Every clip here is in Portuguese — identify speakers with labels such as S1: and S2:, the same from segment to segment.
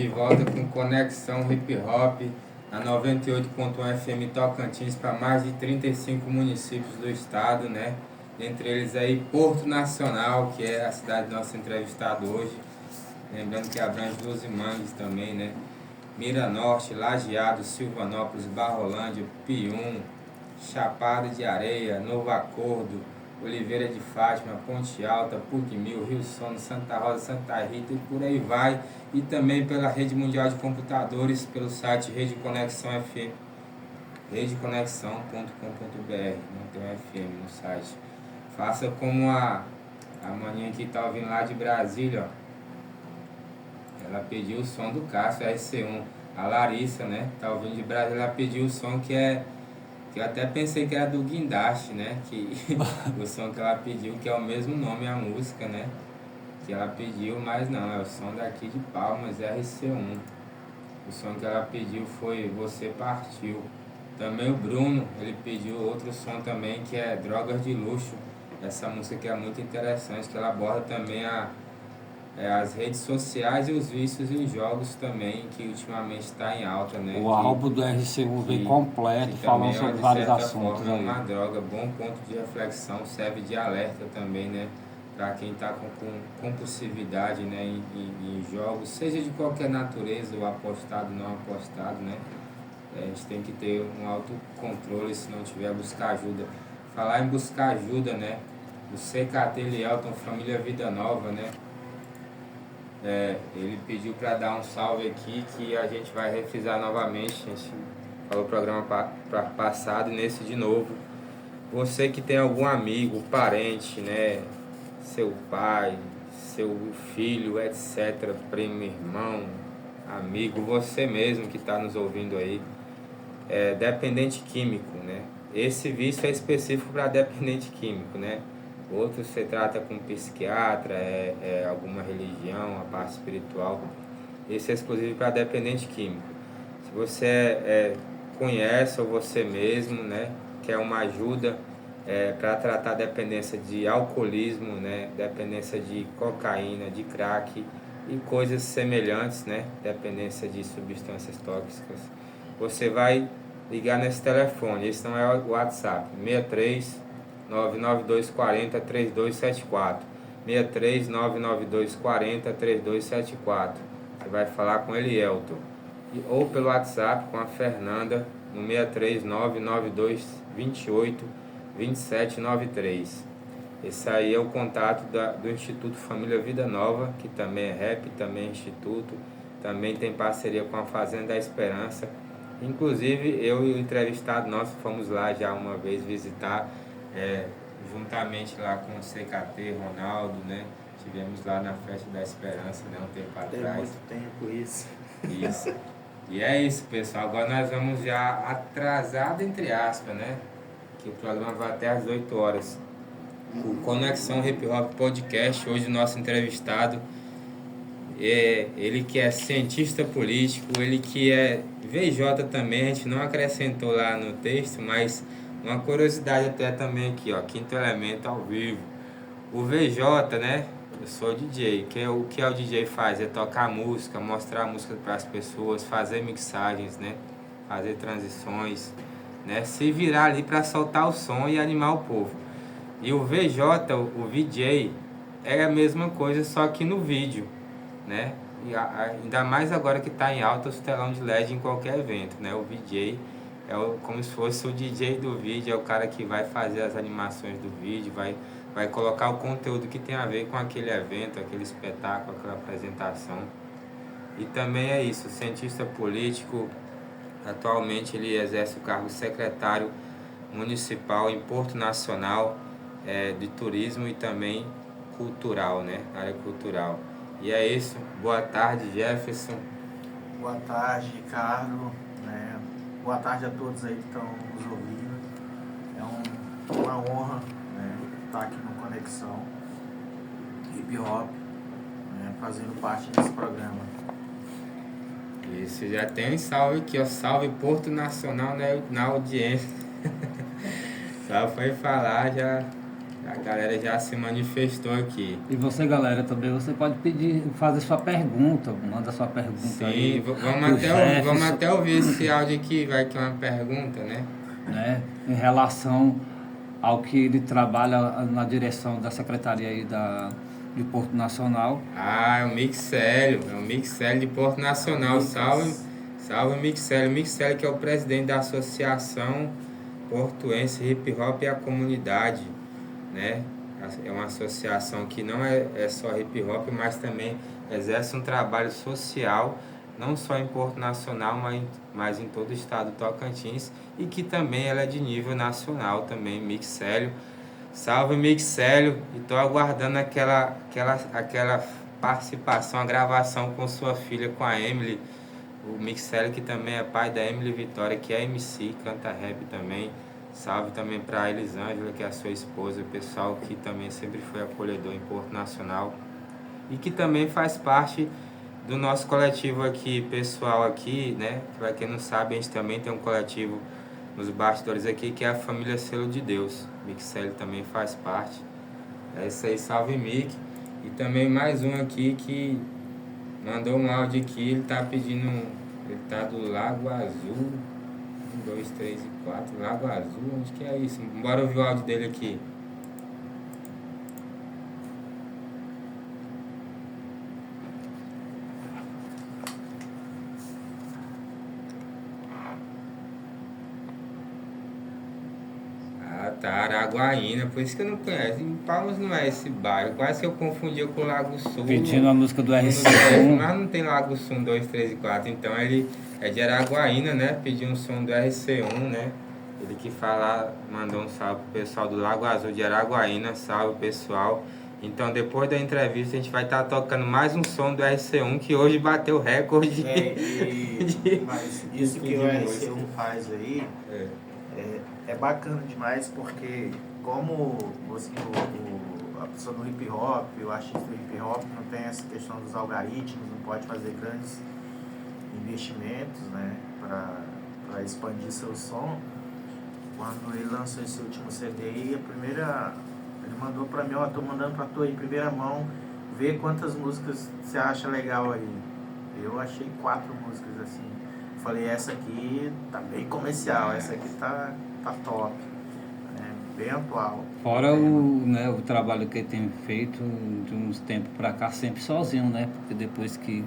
S1: de volta com Conexão Hip Hop, a 98.1 FM Tocantins, para mais de 35 municípios do estado, né? Entre eles aí Porto Nacional, que é a cidade do nosso entrevistado hoje. Lembrando que abrange Luzimangues também, né? Mira Norte, Lajeado, Silvanópolis, Barrolândia, Pium, Chapada de Areia, Novo Acordo, Oliveira de Fátima, Ponte Alta, PUC-Mil, Rio Sono, Santa Rosa, Santa Rita e por aí vai. E também pela Rede Mundial de Computadores, pelo site Rede Conexão FM, redeconexão.com.br, não tem um FM no site. Faça como a maninha que tá ouvindo lá de Brasília, ó. Ela pediu o som do Cássio RC1. A Larissa, né, tá ouvindo de Brasília, ela pediu o som que eu até pensei que era do Guindaste, né? Que o som que ela pediu, que é o mesmo nome a música, né? Que ela pediu, mas não, é o som daqui de Palmas, RC1. O som que ela pediu foi Você Partiu. Também o Bruno, ele pediu outro som também, que é Drogas de Luxo. Essa música que é muito interessante, que ela aborda também as redes sociais e os vícios em jogos também, que ultimamente está em alta, né?
S2: O álbum do RC1 vem completo, falando sobre vários assuntos.
S1: É uma droga, bom ponto de reflexão, serve de alerta também, né? Para quem está com compulsividade, né? Em jogos, seja de qualquer natureza, ou apostado, não apostado, né? A gente tem que ter um autocontrole, se não tiver, buscar ajuda. Falar em buscar ajuda, né? O CKT Lielton, Família Vida Nova, né? Ele pediu para dar um salve aqui, que a gente vai refrisar novamente. A gente falou o programa passado e nesse de novo. Você que tem algum amigo, parente, né? Seu pai, seu filho, etc., primo, irmão, amigo, você mesmo que está nos ouvindo aí, dependente químico, né? Esse vício é específico para dependente químico, né? Outro se trata com psiquiatra, alguma religião, a parte espiritual. Esse é exclusivo para dependente químico. Se você conhece ou você mesmo, né, quer uma ajuda para tratar dependência de alcoolismo, né, dependência de cocaína, de crack e coisas semelhantes, né, dependência de substâncias tóxicas, você vai ligar nesse telefone. Esse não é o WhatsApp, 63 99240 3274. 63 99240 3274. Você vai falar com Elielton. Ou pelo WhatsApp com a Fernanda no 63 99228 2793. Esse aí é o contato do Instituto Família Vida Nova, que também é REP, também é Instituto, também tem parceria com a Fazenda da Esperança. Inclusive eu e o entrevistado nosso fomos lá já uma vez visitar, juntamente lá com o CKT, Ronaldo, né? Tivemos lá na Festa da Esperança, né? Um tempo atrás.
S3: Tem muito tempo isso.
S1: Isso. E é isso, pessoal. Agora nós vamos já atrasado, entre aspas, né? Que o programa vai até às 8 horas. O Conexão Hip Hop Podcast, hoje o nosso entrevistado, ele que é cientista político, ele que é VJ também, a gente não acrescentou lá no texto, mas uma curiosidade até também aqui, ó, Quinto Elemento ao vivo. O VJ, né? Eu sou DJ. O que o DJ faz? É tocar música, mostrar a música para as pessoas, fazer mixagens, né? Fazer transições, né? Se virar ali para soltar o som e animar o povo. E o VJ, o VJ, é a mesma coisa, só que no vídeo, né? E ainda mais agora que está em alta os telão de LED em qualquer evento, né? O VJ como se fosse o DJ do vídeo, é o cara que vai fazer as animações do vídeo, vai colocar o conteúdo que tem a ver com aquele evento, aquele espetáculo, aquela apresentação. E também é isso, cientista político, atualmente ele exerce o cargo de secretário municipal em Porto Nacional, de turismo e também cultural, né? Área cultural. E é isso, boa tarde, Jefferson.
S3: Boa tarde, Ricardo, né? Boa tarde a todos aí que estão nos ouvindo. É uma honra, né, estar aqui no Conexão Hip Hop, né, fazendo parte desse programa.
S1: Isso, já tem um salve aqui, ó. Salve Porto Nacional na audiência. Só foi falar, já A galera já se manifestou aqui.
S2: E você, galera, também, você pode pedir, fazer sua pergunta, manda sua pergunta.
S1: Sim,
S2: aí.
S1: Vamos até ouvir esse áudio aqui, vai que é uma pergunta, né?
S2: Em relação ao que ele trabalha na direção da Secretaria aí de Porto Nacional.
S1: É o Mixélio de Porto Nacional. Salve Mixélio. Mixélio que é o presidente da Associação Portuense Hip Hop e a Comunidade, né? É uma associação que não é só hip hop, mas também exerce um trabalho social, não só em Porto Nacional, mas em todo o estado do Tocantins, e que também ela é de nível nacional também, Mixélio. Salve Mixélio, e estou aguardando aquela participação, a gravação com sua filha, com a Emily. O Mixélio que também é pai da Emily Vitória, que é MC, canta rap também. Salve também para a Elisângela, que é a sua esposa, o pessoal que também sempre foi acolhedor em Porto Nacional. E que também faz parte do nosso coletivo aqui, pessoal aqui, né? Para quem não sabe, a gente também tem um coletivo nos bastidores aqui, que é a família Selo de Deus. Mixélio também faz parte. É isso aí, salve Mick. E também mais um aqui que mandou um áudio aqui, ele tá pedindo, ele tá do Lago Azul. 1, 2, 3 e 4, Lago Azul, onde que é isso? Bora ouvir o áudio dele aqui. Tá, Araguaína, por isso que eu não conheço. Em Palmas não é esse bairro, quase que eu confundia com o Lago Sul.
S2: Pedindo a música do RC1.
S1: Mas não tem Lago Sul 1, 2, 3 e 4, então ele é de Araguaína, né? Pediu um som do RC1, né? Ele que mandou um salve pro pessoal do Lago Azul de Araguaína, salve pessoal. Então depois da entrevista a gente vai estar tocando mais um som do RC1 que hoje bateu o recorde.
S3: Mas isso que o RC1 faz aí é bacana demais, porque como a pessoa do hip hop, o artista do hip hop não tem essa questão dos algoritmos, não pode fazer grandes investimentos, né, para expandir seu som. Quando ele lançou esse último CD, ele mandou pra mim, tô mandando pra tu aí em primeira mão, ver quantas músicas você acha legal aí. Eu achei 4 músicas assim. Falei, essa aqui tá bem comercial, essa aqui tá top, né? Bem atual.
S2: Fora o trabalho que ele tem feito de uns tempos pra cá, sempre sozinho, né? Porque depois que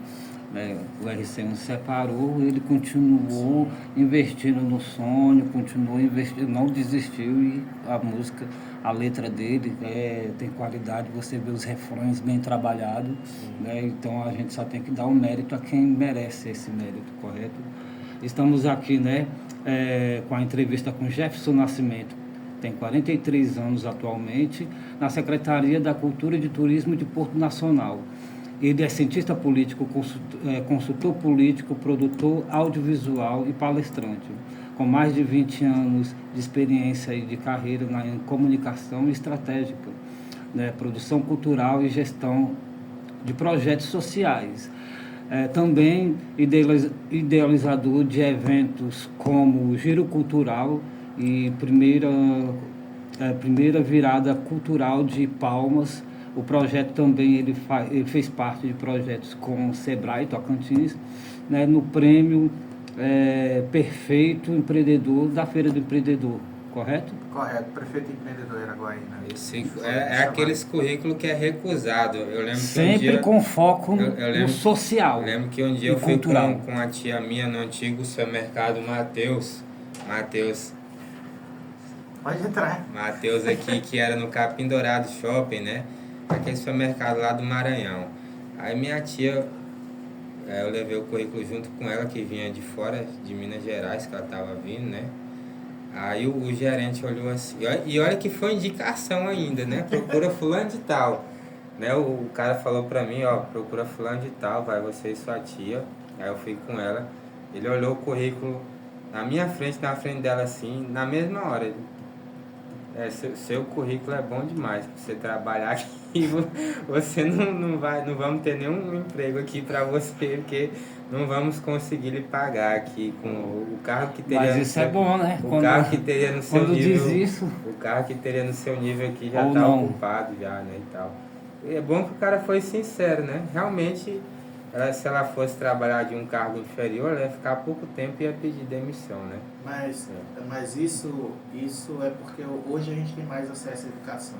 S2: o RC1 se separou, ele continuou investindo no sonho, continuou investindo, não desistiu, e a música, a letra dele tem qualidade, você vê os refrões bem trabalhados, né? Então a gente só tem que dar o mérito a quem merece esse mérito, correto? Estamos aqui, com a entrevista com Jefferson Nascimento, tem 43 anos atualmente, na Secretaria da Cultura e de Turismo de Porto Nacional. Ele é cientista político, consultor político, produtor audiovisual e palestrante, com mais de 20 anos de experiência e de carreira em comunicação estratégica, produção cultural e gestão de projetos sociais. Também idealizador de eventos como o Giro Cultural e primeira virada cultural de Palmas. O projeto também, ele fez parte de projetos com o Sebrae Tocantins, no prêmio Perfeito Empreendedor da Feira do Empreendedor, correto?
S3: Correto, Prefeito Empreendedor Araguaína.
S1: Aqueles currículos que é recusado. Eu lembro
S2: sempre
S1: que um dia,
S2: com foco no social.
S1: Eu lembro que um dia eu fui com a tia minha no antigo supermercado Matheus.
S3: Pode entrar.
S1: Matheus aqui, que era no Capim Dourado Shopping, né? Aquele supermercado lá do Maranhão. Aí minha tia, eu levei o currículo junto com ela, que vinha de fora, de Minas Gerais, que ela estava vindo, né? Aí o gerente olhou assim, e olha que foi indicação ainda, né? Procura fulano de tal. Né? O cara falou pra mim, procura fulano de tal, vai você e sua tia. Aí eu fui com ela, ele olhou o currículo na frente dela assim, na mesma hora. Seu currículo é bom demais para você trabalhar aqui. Você não vamos ter nenhum emprego aqui para você, porque não vamos conseguir lhe pagar aqui com o carro que teria.
S2: Mas isso é bom, né?
S1: O carro que teria no seu
S2: quando
S1: nível.
S2: diz isso.
S1: O carro que teria no seu nível aqui já
S2: Ou
S1: está
S2: não.
S1: ocupado já, né? E tal. E é bom que o cara foi sincero, né? Realmente, se ela fosse trabalhar de um cargo inferior, ela ia ficar pouco tempo e ia pedir demissão, né?
S3: Mas isso é porque hoje a gente tem mais acesso à educação.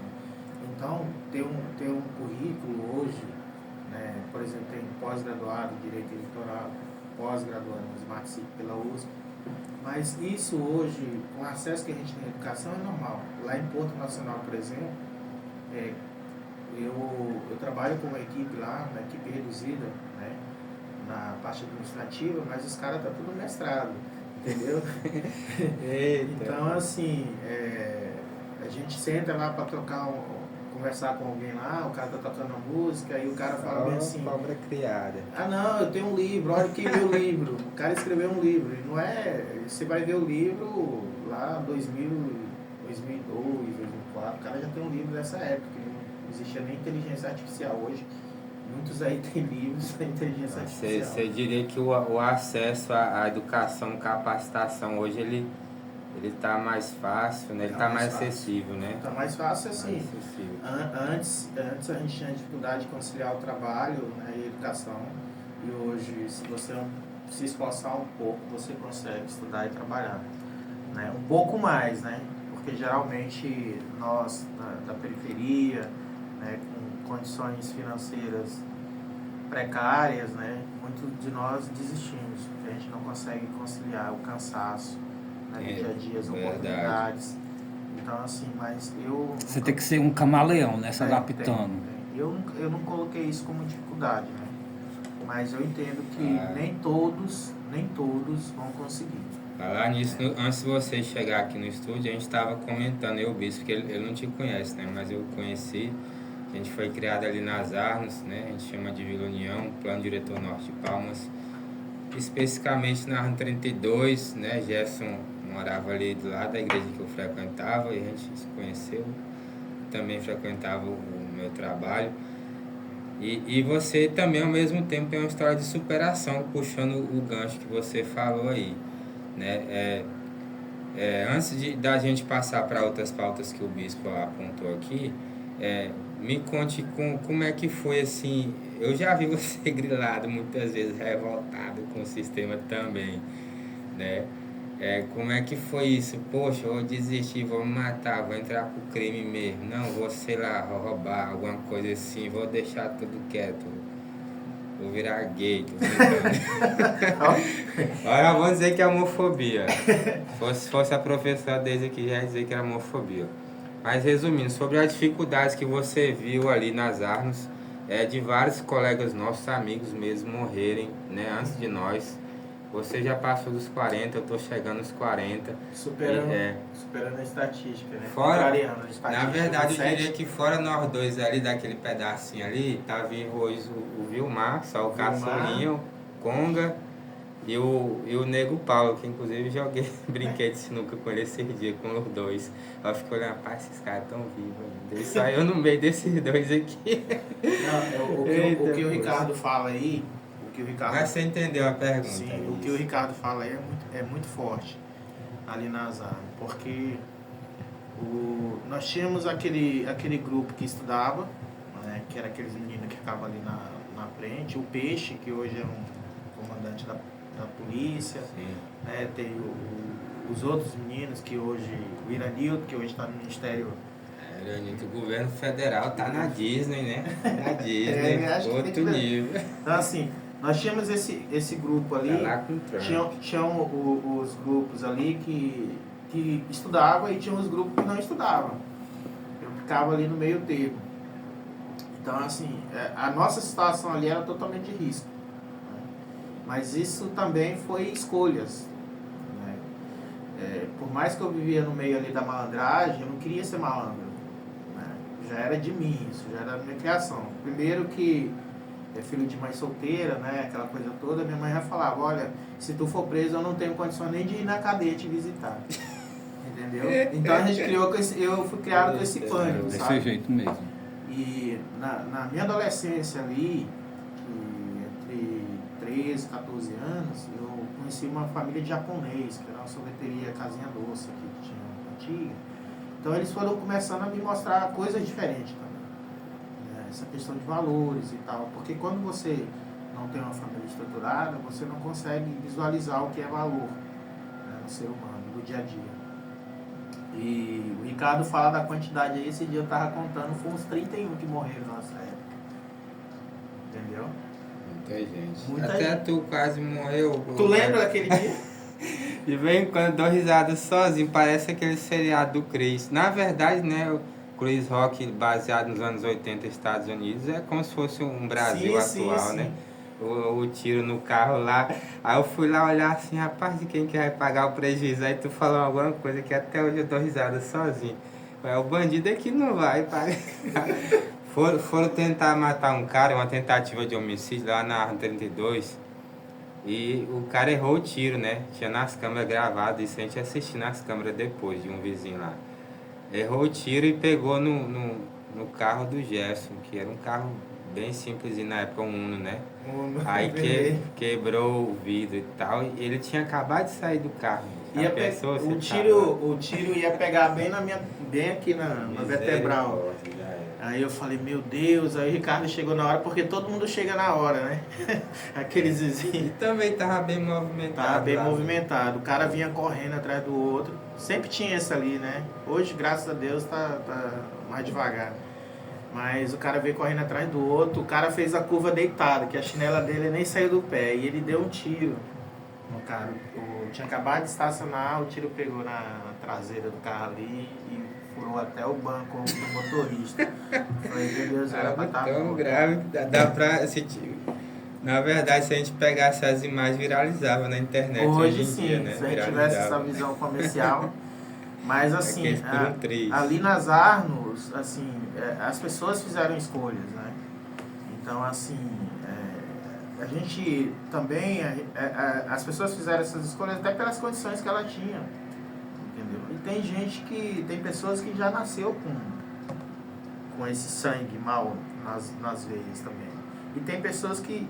S3: Então, ter um currículo hoje, né, por exemplo, tem pós-graduado em Direito Eleitoral, pós-graduado em Smart City pela USP, mas isso hoje, com o acesso que a gente tem à educação, é normal. Lá em Porto Nacional, por exemplo, eu trabalho com uma equipe lá, uma equipe reduzida, né, na parte administrativa, mas os caras estão tudo mestrado, entendeu? Então, assim, a gente senta lá para conversar com alguém lá, o cara tá tocando uma música, aí o cara fala bem assim...
S1: Cobra criada.
S3: Ah, não, eu tenho um livro, olha quem leu o livro. O cara escreveu um livro, e não é... Você vai ver o livro lá em 2000, 2002, 2004, o cara já tem um livro dessa época, não existia nem inteligência artificial hoje. Muitos aí têm livros da inteligência artificial.
S1: Você diria que o acesso à educação, capacitação, hoje ele está mais fácil, né? Ele está mais acessível, né?
S3: Está mais fácil assim. Antes a gente tinha dificuldade de conciliar o trabalho, né, e a educação. E hoje, se você se esforçar um pouco, você consegue estudar e trabalhar. Né? Um pouco mais, né? Porque geralmente nós, da periferia, né, com condições financeiras precárias, né, muitos de nós desistimos, porque a gente não consegue conciliar o cansaço, né, do dia a dia, as oportunidades. Então, assim, mas eu...
S2: Você tem que ser um camaleão, né, se adaptando.
S3: Eu não coloquei isso como dificuldade, né? Mas eu entendo que nem todos vão conseguir.
S1: Falar nisso, antes de você chegar aqui no estúdio, a gente estava comentando, eu, Bispo, que ele não te conhece, né? Mas eu conheci, a gente foi criado ali nas Arnos, né? A gente chama de Vila União, Plano Diretor Norte de Palmas. Especificamente na Arno 32, né? Gerson morava ali do lado da igreja que eu frequentava e a gente se conheceu. Também frequentava o meu trabalho. E você também, ao mesmo tempo, tem uma história de superação, puxando o gancho que você falou aí. Né? Antes da gente passar para outras pautas que o Bispo apontou aqui, me conte como é que foi assim. Eu já vi você grilado muitas vezes, revoltado com o sistema também, né? Como é que foi isso? Poxa, eu vou desistir, vou me matar, vou entrar pro crime mesmo. Não, vou, sei lá, roubar alguma coisa assim, vou deixar tudo quieto. Vou virar gay, tô brincando. Olha, vou dizer que é homofobia. Se fosse a professora desde aqui, já ia dizer que era homofobia. Mas resumindo, sobre as dificuldades que você viu ali nas Arnos, de vários colegas nossos, amigos mesmo, morrerem, né, antes de nós. Você já passou dos 40, eu tô chegando aos 40.
S3: Superando a estatística, né?
S1: Fora,
S3: a estatística,
S1: na verdade, eu diria que fora nós dois ali, daquele pedacinho ali, tá vivo hoje o Vilmar, só o Caçulinho, o Conga e o Nego Paulo, que inclusive joguei brinquedo de sinuca com ele esse dia, com os dois. Eu fico olhando, rapaz, esses caras tão vivos ainda. Ele saiu no meio desses dois aqui.
S3: Não, o que o Ricardo fala aí...
S1: Mas você entendeu a pergunta?
S3: Sim, o que o Ricardo fala aí é muito forte ali na Arnos, porque nós tínhamos aquele grupo que estudava, né, que era aqueles meninos que ficavam ali na frente, o Peixe, que hoje é um comandante da polícia, né, tem os outros meninos que hoje, o Iranildo, que hoje está no Ministério...
S1: O governo federal tá na Disney, né? Na Disney, outro nível.
S3: Então, assim... Nós tínhamos esse grupo ali, tinham os grupos ali que estudavam e tinham os grupos que não estudavam. Eu ficava ali no meio termo. Então, assim, a nossa situação ali era totalmente de risco. Né? Mas isso também foi escolhas. Né? Por mais que eu vivia no meio ali da malandragem, eu não queria ser malandro. Né? Já era de mim, isso já era da minha criação. Primeiro que... filho de mãe solteira, né, aquela coisa toda, minha mãe já falava, olha, se tu for preso eu não tenho condição nem de ir na cadeia te visitar. Entendeu? Então a gente criou eu fui criado com esse pânico,
S2: Desse
S3: sabe?
S2: jeito mesmo.
S3: E na minha adolescência ali, entre 13 e 14 anos, eu conheci uma família de japonês, que era uma sorveteria Casinha Doce aqui que tinha antiga. Então eles foram começando a me mostrar coisas diferentes também. Essa questão de valores e tal. Porque quando você não tem uma família estruturada, você não consegue visualizar o que é valor, né, no ser humano, no dia a dia. E o Ricardo fala da quantidade aí, esse dia eu tava contando, foi uns 31 que morreram nessa época. Entendeu?
S1: Muita gente.
S3: Muita
S1: Até
S3: gente.
S1: tu quase morreu.
S3: Tu lembra daquele dia?
S1: De vez em quando eu dou risada sozinho, parece aquele seriado do Chris. Na verdade, né, o Chris Rock, baseado nos anos 80 Estados Unidos, é como se fosse um Brasil atual,
S3: sim.
S1: né? O tiro no carro lá. Aí eu fui lá olhar assim, rapaz, de quem que vai pagar o prejuízo? Aí tu falou alguma coisa que até hoje eu dou risada sozinho. O bandido aqui não vai pagar. Foram tentar matar um cara, uma tentativa de homicídio lá na 32. E o cara errou o tiro, né? Tinha nas câmeras gravado, isso a gente assistiu nas câmeras depois de um vizinho lá. Errou o tiro e pegou no carro do Gerson, que era um carro bem simples na época, um Uno, né? Aí quebrou o vidro e tal. E ele tinha acabado de sair do carro.
S3: O tiro ia pegar bem aqui na vertebral. Aí eu falei, meu Deus, aí o Ricardo chegou na hora, porque todo mundo chega na hora, né? Aqueles vizinhos.
S1: E também tava bem movimentado.
S3: Tava bem movimentado. O cara vinha correndo atrás do outro. Sempre tinha esse ali, né? Hoje, graças a Deus, tá mais devagar. Mas o cara veio correndo atrás do outro. O cara fez a curva deitado, que a chinela dele nem saiu do pé. E ele deu um tiro no cara. Tinha acabado de estacionar, o tiro pegou na traseira do carro ali e furou até o banco do motorista. Falei, meu Deus, era pra estar
S1: tão grave, dá pra assistir. Na verdade, se a gente pegasse as imagens, viralizava na internet hoje em
S3: sim,
S1: dia, né?
S3: Se a gente tivesse essa visão comercial. Mas assim, ali nas Arnos, assim, as pessoas fizeram escolhas, né? Então, assim, a gente também, as pessoas fizeram essas escolhas até pelas condições que ela tinha. Entendeu? E tem pessoas que já nasceu com esse sangue mal nas veias também. E tem pessoas que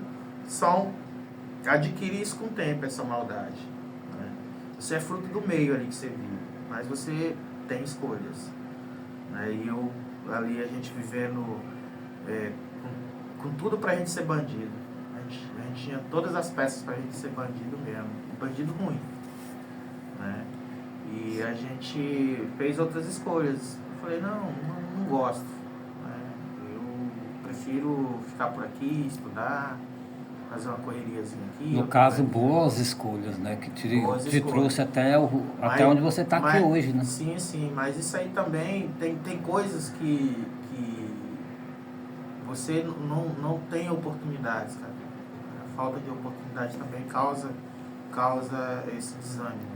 S3: adquirem isso com o tempo, essa maldade. Né? Isso é fruto do meio ali que você vive, mas você tem escolhas. Né? E ali a gente vivendo com tudo pra gente ser bandido. A gente tinha todas as peças pra gente ser bandido mesmo, bandido ruim. Né? E a gente fez outras escolhas. Eu falei, não gosto. Né? Eu prefiro ficar por aqui, estudar, fazer uma correriazinha aqui.
S2: No caso, boas escolhas, né? Que te trouxe até onde você está aqui hoje, né?
S3: Sim, mas isso aí também tem coisas que você não tem oportunidades, cara. A falta de oportunidade também causa esse desânimo.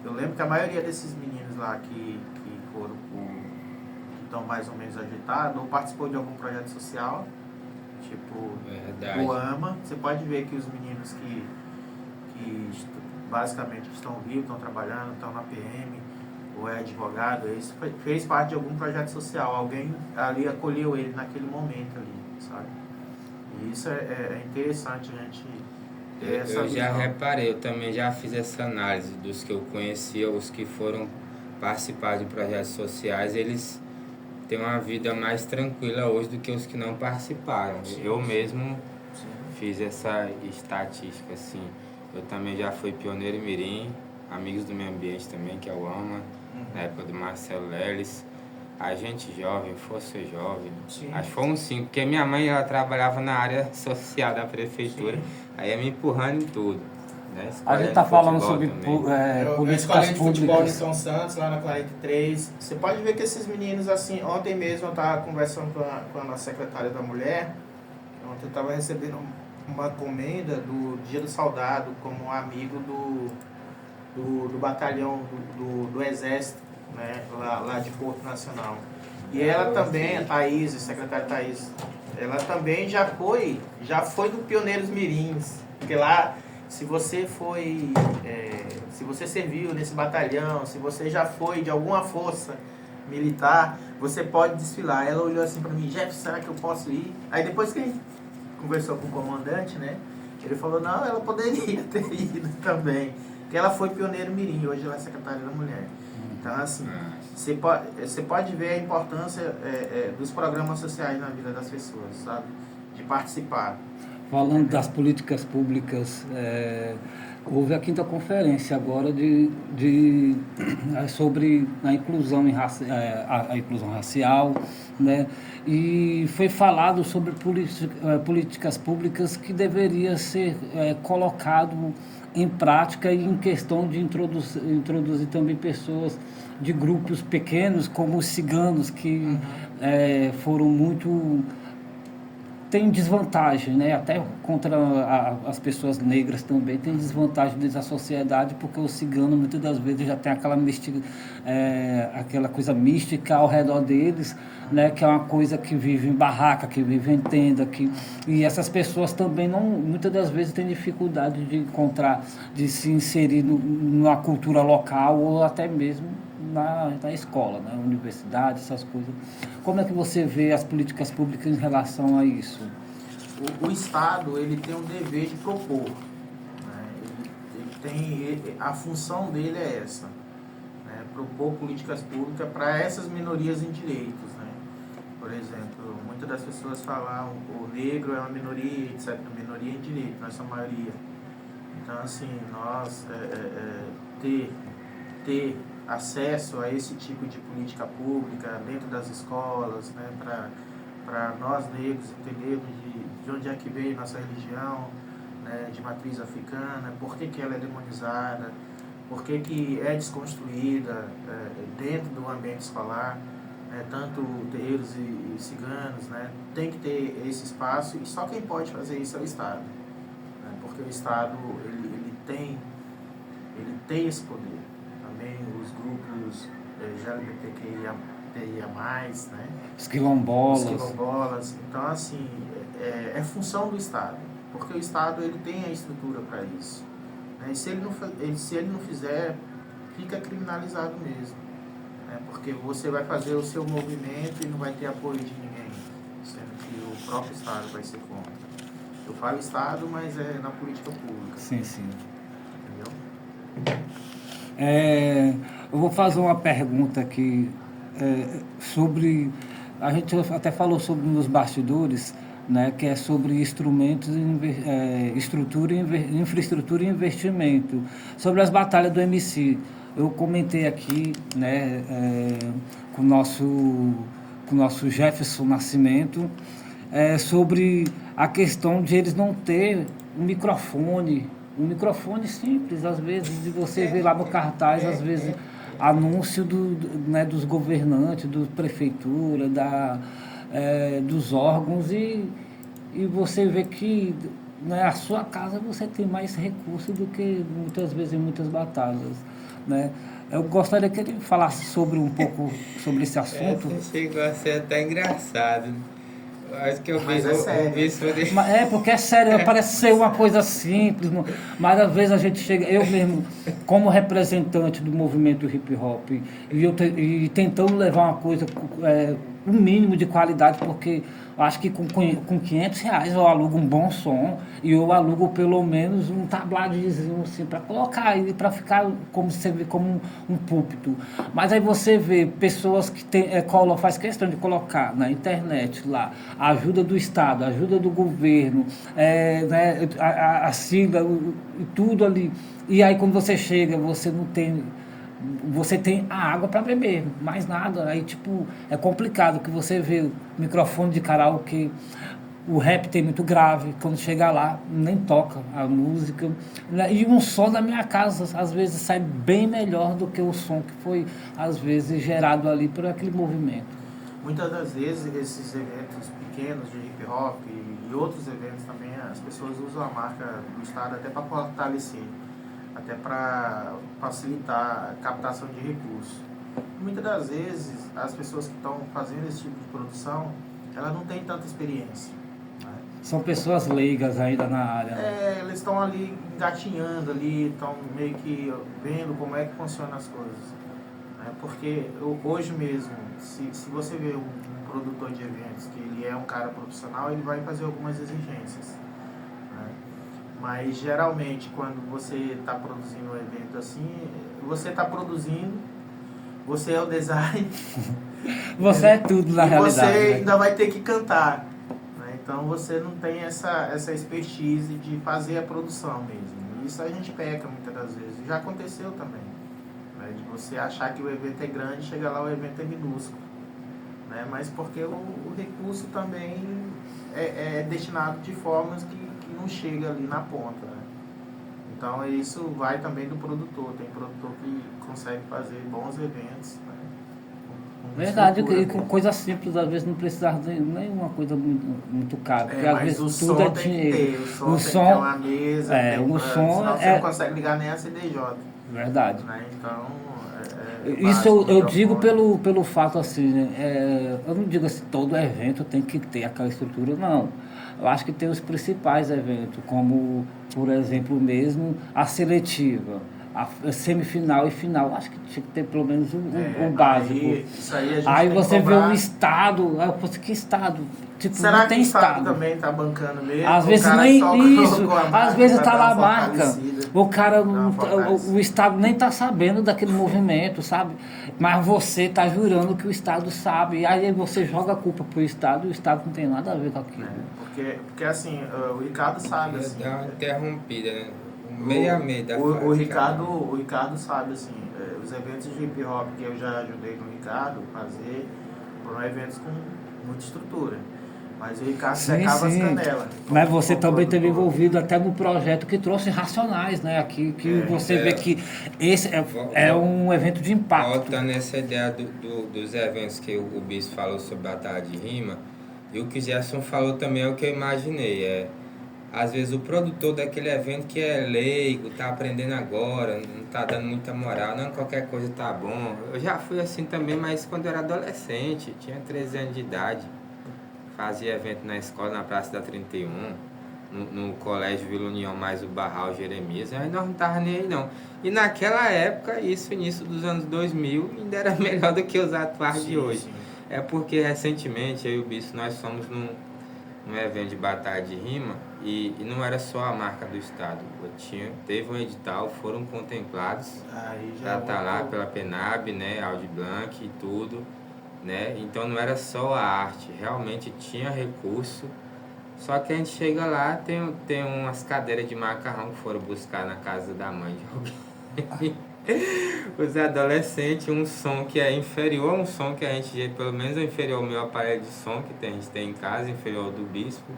S3: Eu lembro que a maioria desses meninos lá que estão mais ou menos ajeitados ou participou de algum projeto social, tipo o AMA. Você pode ver que os meninos que basicamente estão vivos, estão trabalhando, estão na PM, ou é advogado, isso fez parte de algum projeto social. Alguém ali acolheu ele naquele momento ali, sabe? E isso é interessante a gente ter essa visão.
S1: Eu já reparei, eu também já fiz essa análise dos que eu conhecia, os que foram participar de projetos sociais, eles têm uma vida mais tranquila hoje do que os que não participaram. Sim, eu mesmo fiz essa estatística, assim. Eu também já fui pioneiro em Mirim, Amigos do Meio Ambiente também, que é o AMA, na época do Marcelo Leles. A gente jovem, Força Jovem. Sim. Acho que foi um 5, porque minha mãe ela trabalhava na área social da prefeitura, aí ia me empurrando em tudo. Né?
S2: A gente está falando sobre políticas
S3: públicas. Futebol em São Santos, lá na 43. Você pode ver que esses meninos, assim, ontem mesmo eu estava conversando com a nossa secretária da Mulher, ontem eu estava recebendo uma comenda do Dia do Soldado como amigo do batalhão do Exército, né, lá de Porto Nacional. E ela também, a Thaís, a secretária Thaís, ela também já foi do Pioneiros Mirins, porque lá se você foi, se você serviu nesse batalhão, se você já foi de alguma força militar, você pode desfilar. Ela olhou assim para mim, Jeff, será que eu posso ir? Aí depois que a gente conversou com o comandante, né, ele falou, não, ela poderia ter ido também, porque ela foi pioneiro mirim, hoje ela é secretária da mulher. Então, assim, você pode ver a importância dos programas sociais na vida das pessoas, sabe? De participar.
S2: Falando das políticas públicas, houve a 5ª conferência agora sobre a inclusão, a inclusão racial, né? E foi falado sobre políticas públicas que deveria ser colocado em prática e em questão de introduzir também pessoas de grupos pequenos, como os ciganos, que foram muito... tem desvantagem, né? Até contra as pessoas negras também tem desvantagem dentro da sociedade, porque o cigano muitas das vezes já tem aquela coisa mística ao redor deles, né? Que é uma coisa que vive em barraca, que vive em tenda, e essas pessoas também muitas das vezes têm dificuldade de se inserir numa cultura local ou até mesmo na escola, na universidade, essas coisas. Como é que você vê as políticas públicas em relação a isso?
S3: O Estado, ele tem o dever de propor, né? A função dele é essa, né? Propor políticas públicas para essas minorias em direitos, né? Por exemplo, muitas das pessoas falam o negro é uma minoria, etc. Minoria em direito, nós somos a maioria. Então, assim, nós ter acesso a esse tipo de política pública dentro das escolas, né, para nós negros entendermos de onde é que veio nossa religião, né, de matriz africana, por que ela é demonizada, por que é desconstruída dentro do ambiente escolar, né, tanto terreiros e ciganos, né, tem que ter esse espaço, e só quem pode fazer isso é o Estado, né, porque o Estado ele tem esse poder. Também os grupos LGBTQIA+, né? Os quilombolas. Então, assim, é função do Estado, porque o Estado ele tem a estrutura para isso, né? E se ele não fizer, fica criminalizado mesmo, né? Porque você vai fazer o seu movimento e não vai ter apoio de ninguém, sendo que o próprio Estado vai ser contra. Eu falo Estado, mas é na política pública.
S2: Sim, sim.
S3: Entendeu?
S2: Eu vou fazer uma pergunta aqui sobre... A gente até falou sobre nos bastidores, né, que é sobre instrumentos, infraestrutura e investimento. Sobre as batalhas do MC, eu comentei aqui, né, com o nosso Jefferson Nascimento, sobre a questão de eles não ter um microfone simples, às vezes, de você ver lá no cartaz, às vezes, anúncio né, dos governantes, da prefeitura, dos órgãos, e você vê que na sua casa você tem mais recursos do que muitas vezes em muitas batalhas, né? Eu gostaria que ele falasse um pouco sobre esse assunto.
S1: Chegou a ser até engraçado. Acho que eu vi isso.
S2: Porque é sério, parece ser uma coisa simples, mas às vezes a gente chega, eu mesmo, como representante do movimento hip hop, e tentando levar uma coisa, um mínimo de qualidade, porque eu acho que com R$500 eu alugo um bom som e eu alugo pelo menos um tabladozinho assim, para colocar aí, para ficar como você vê, como um púlpito. Mas aí você vê pessoas que faz questão de colocar na internet lá a ajuda do Estado, a ajuda do governo, né, a sigla e tudo ali. E aí quando você chega, você não tem... Você tem a água para beber, mais nada. Aí, tipo, é complicado que você vê o microfone de karaokê, o rap tem muito grave, quando chega lá, nem toca a música. E um som da minha casa, às vezes, sai bem melhor do que o som que foi, às vezes, gerado ali por aquele movimento.
S3: Muitas das vezes, esses eventos pequenos de hip hop e outros eventos também, as pessoas usam a marca do Estado até para fortalecer, até para facilitar a captação de recursos. Muitas das vezes, as pessoas que estão fazendo esse tipo de produção, elas não têm tanta experiência, né?
S2: São pessoas leigas ainda na área.
S3: Eles estão ali engatinhando ali, estão meio que vendo como é que funcionam as coisas. Né? Porque hoje mesmo, se você vê um produtor de eventos que ele é um cara profissional, ele vai fazer algumas exigências. Né? Mas geralmente quando você está produzindo um evento assim, você está produzindo, você é o design.
S2: Você é tudo na
S3: e
S2: realidade.
S3: você
S2: Né?
S3: ainda vai ter que cantar. Né? Então você não tem essa expertise de fazer a produção mesmo. Isso a gente peca muitas das vezes. Já aconteceu também. Né? De você achar que o evento é grande, chega lá o evento é minúsculo. Né? Mas porque o recurso também é destinado de formas que não chega ali na ponta. Né? Então isso vai também do produtor. Tem produtor que consegue fazer bons eventos. Né?
S2: Verdade, e com coisa simples, às vezes não precisava de nenhuma coisa muito cara. Porque às
S3: mas
S2: vezes
S3: o
S2: tudo
S3: som
S2: é
S3: tem
S2: dinheiro.
S3: que ter, o som tem que ter uma mesa,
S2: o som
S3: senão você não consegue ligar nem a CDJ.
S2: Verdade.
S3: Né? Então,
S2: isso eu digo pelo fato assim, né? Eu não digo assim, todo evento tem que ter aquela estrutura, não. Eu acho que tem os principais eventos, como, por exemplo, mesmo a seletiva, a semifinal e final. Acho que tinha que ter pelo menos o básico.
S3: Aí
S2: você vê o estado, aí eu penso, que estado? Tipo,
S3: será
S2: não tem
S3: que o
S2: estado
S3: também tá bancando mesmo?
S2: Às vezes nem isso, às vezes tá lá a marca, o cara, o Estado nem tá sabendo daquele movimento, sabe? Mas você tá jurando que o Estado sabe, e aí você joga a culpa pro Estado e o Estado não tem nada a ver com aquilo.
S3: Porque assim, o Ricardo sabe assim...
S1: Dá uma interrompida, né? Meio a meio da frase.
S3: O Ricardo sabe assim, os eventos de hip hop que eu já ajudei no Ricardo fazer, foram eventos com muita estrutura. Mas o Ricardo secava as canelas.
S2: Mas você também teve envolvido até no projeto que trouxe Racionais, né? Aqui que você vê que esse é um evento de impacto.
S1: Voltando nessa ideia dos eventos que o Bispo falou sobre batalha de rima, e o que o Gerson falou também é o que eu imaginei. Às vezes o produtor daquele evento que é leigo, tá aprendendo agora, não tá dando muita moral, não, qualquer coisa tá bom. Eu já fui assim também, mas quando eu era adolescente, tinha 13 anos de idade. Fazia evento na escola, na Praça da 31, no Colégio Vila União, mais o Barral Jeremias, aí nós não tava nem aí não. E naquela época, isso, início dos anos 2000, ainda era melhor do que os atuais de hoje. Sim. É porque recentemente, eu e o Bispo, nós fomos num evento de batalha de rima, e não era só a marca do estado. Teve um edital, foram contemplados, já tá lá pela PENAB, né, Audi Blanc e tudo. Né? Então não era só a arte, realmente tinha recurso, só que a gente chega lá, tem umas cadeiras de macarrão que foram buscar na casa da mãe de alguém. Os adolescentes, um som que é inferior a um som que a gente, pelo menos é inferior ao meu aparelho de som que a gente tem em casa, inferior ao do Bispo,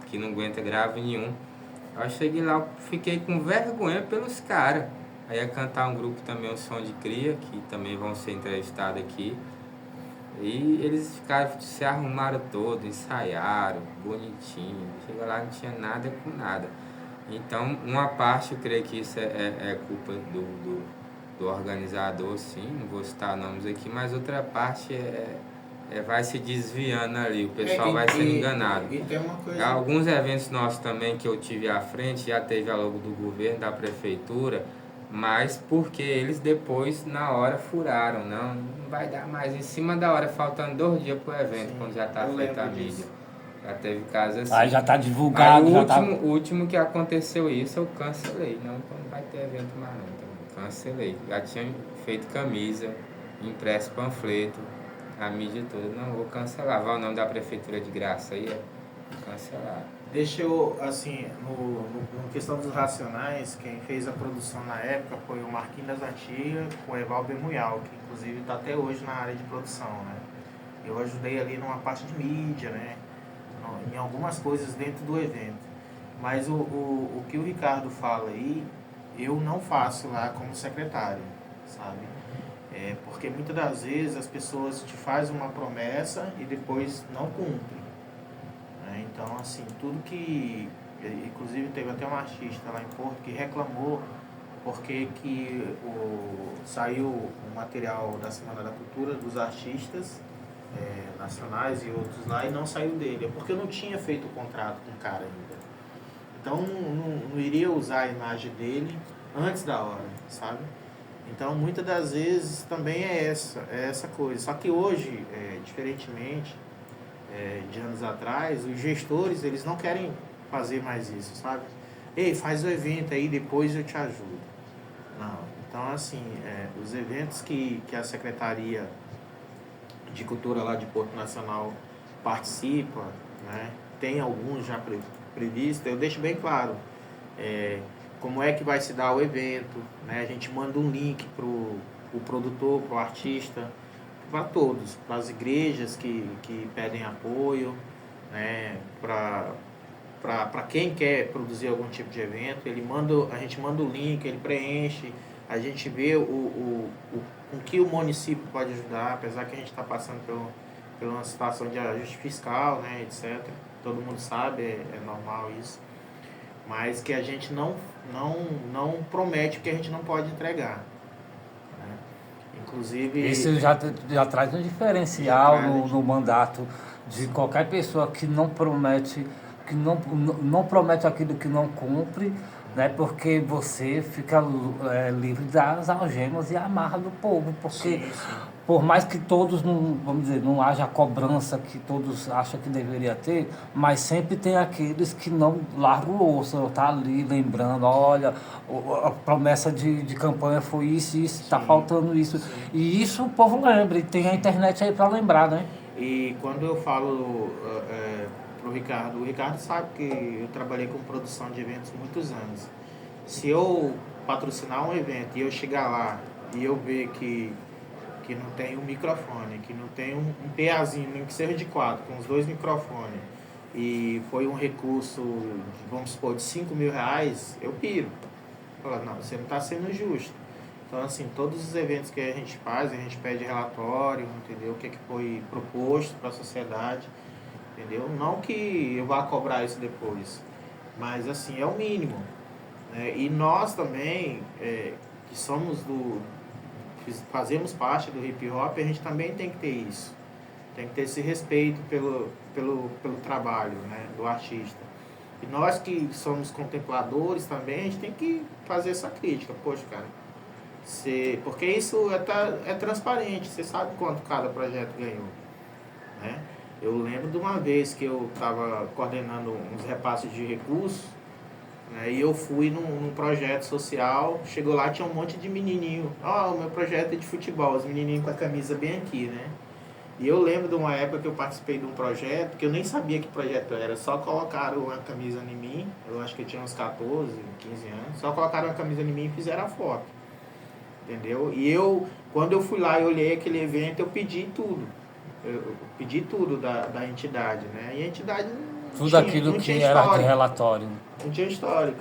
S1: que não aguenta grave nenhum. Eu cheguei lá, fiquei com vergonha pelos caras. Aí ia cantar um grupo também, o Som de Cria, que também vão ser entrevistados aqui. E eles se arrumaram todo, ensaiaram, bonitinho. Chega lá, não tinha nada com nada. Então, uma parte, eu creio que isso é culpa do organizador, sim, não vou citar nomes aqui, mas outra parte vai se desviando ali, o pessoal vai sendo enganado.
S3: E tem uma coisa...
S1: Alguns eventos nossos também que eu tive à frente, já teve a logo do governo, da prefeitura, mas porque eles depois, na hora, furaram, não vai dar mais. Em cima da hora, faltando 2 dias pro evento, sim, quando já tá feita a mídia. Já teve casos assim.
S2: Aí já tá divulgado.
S1: O último que aconteceu isso, eu cancelei. Não vai ter evento mais não. Então, cancelei. Já tinha feito camisa, impresso panfleto, a mídia toda. Não, vou cancelar. Vai o nome da prefeitura de graça aí, cancelar.
S3: Deixa eu, assim, no questão dos Racionais, quem fez a produção na época foi o Marquinhos das Antigas com o Evaldo Bermuyal, que inclusive está até hoje na área de produção, né? Eu ajudei ali numa parte de mídia, né? Em algumas coisas dentro do evento. Mas o que o Ricardo fala aí, eu não faço lá como secretário, sabe? Porque muitas das vezes as pessoas te fazem uma promessa e depois não cumprem. Então, assim, tudo que... Inclusive, teve até um artista lá em Porto que reclamou porque que saiu o material da Semana da Cultura dos artistas nacionais e outros lá, e não saiu dele. É porque eu não tinha feito o contrato com o cara ainda. Então não iria usar a imagem dele antes da hora, sabe? Então muitas das vezes também é essa coisa. Só que hoje, diferentemente de anos atrás, os gestores eles não querem fazer mais isso, sabe? Ei, faz o evento aí, depois eu te ajudo. Não. Então, assim, os eventos que a Secretaria de Cultura lá de Porto Nacional participa, né? Tem alguns já previstos, eu deixo bem claro como é que vai se dar o evento, né? A gente manda um link para o produtor, para o artista, para todos, para as igrejas que pedem apoio, né? Para quem quer produzir algum tipo de evento, a gente manda o link, ele preenche, a gente vê o que o município pode ajudar, apesar que a gente está passando por uma situação de ajuste fiscal, né, etc. Todo mundo sabe, é normal isso. Mas que a gente não promete o que a gente não pode entregar. Né? Inclusive...
S2: Isso já traz um diferencial no mandato de qualquer pessoa que não promete, que não promete aquilo que não cumpre, né? Porque você fica livre das algemas e amarras do povo, porque
S3: sim.
S2: por mais que todos não, vamos dizer, não haja a cobrança que todos acham que deveria ter, mas sempre tem aqueles que não largam o osso, tá ali lembrando, olha, a promessa de campanha foi isso, está faltando isso.
S3: Sim.
S2: E isso o povo lembra, e tem a internet aí para lembrar, né?
S3: E quando eu falo pro Ricardo, o Ricardo sabe que eu trabalhei com produção de eventos muitos anos. Se eu patrocinar um evento e eu chegar lá e eu ver que não tem um microfone, que não tem um PAzinho, nem que seja de 4, com os 2 microfones, e foi um recurso, vamos supor, de R$5.000, eu piro. Falo, não, você não está sendo justo. Então, assim, todos os eventos que a gente faz, a gente pede relatório, entendeu? O que foi proposto para a sociedade, entendeu? Não que eu vá cobrar isso depois, mas, assim, é o mínimo. Né? E nós também, que fazemos parte do hip hop, a gente também tem que ter isso. Tem que ter esse respeito pelo trabalho, né, do artista. E nós que somos contempladores também, a gente tem que fazer essa crítica. Poxa, cara, porque isso é transparente, você sabe quanto cada projeto ganhou. Né? Eu lembro de uma vez que eu estava coordenando uns repasses de recursos, e eu fui num projeto social, chegou lá, tinha um monte de menininho. O meu projeto é de futebol, os menininhos com a camisa bem aqui, né? E eu lembro de uma época que eu participei de um projeto, que eu nem sabia que projeto era, só colocaram uma camisa em mim, eu acho que eu tinha uns 14, 15 anos, só colocaram uma camisa em mim e fizeram a foto, entendeu? E quando eu fui lá e olhei aquele evento, eu pedi tudo. Eu pedi tudo da entidade, né? E a entidade
S2: tudo aquilo que era de relatório.
S3: Não tinha histórico.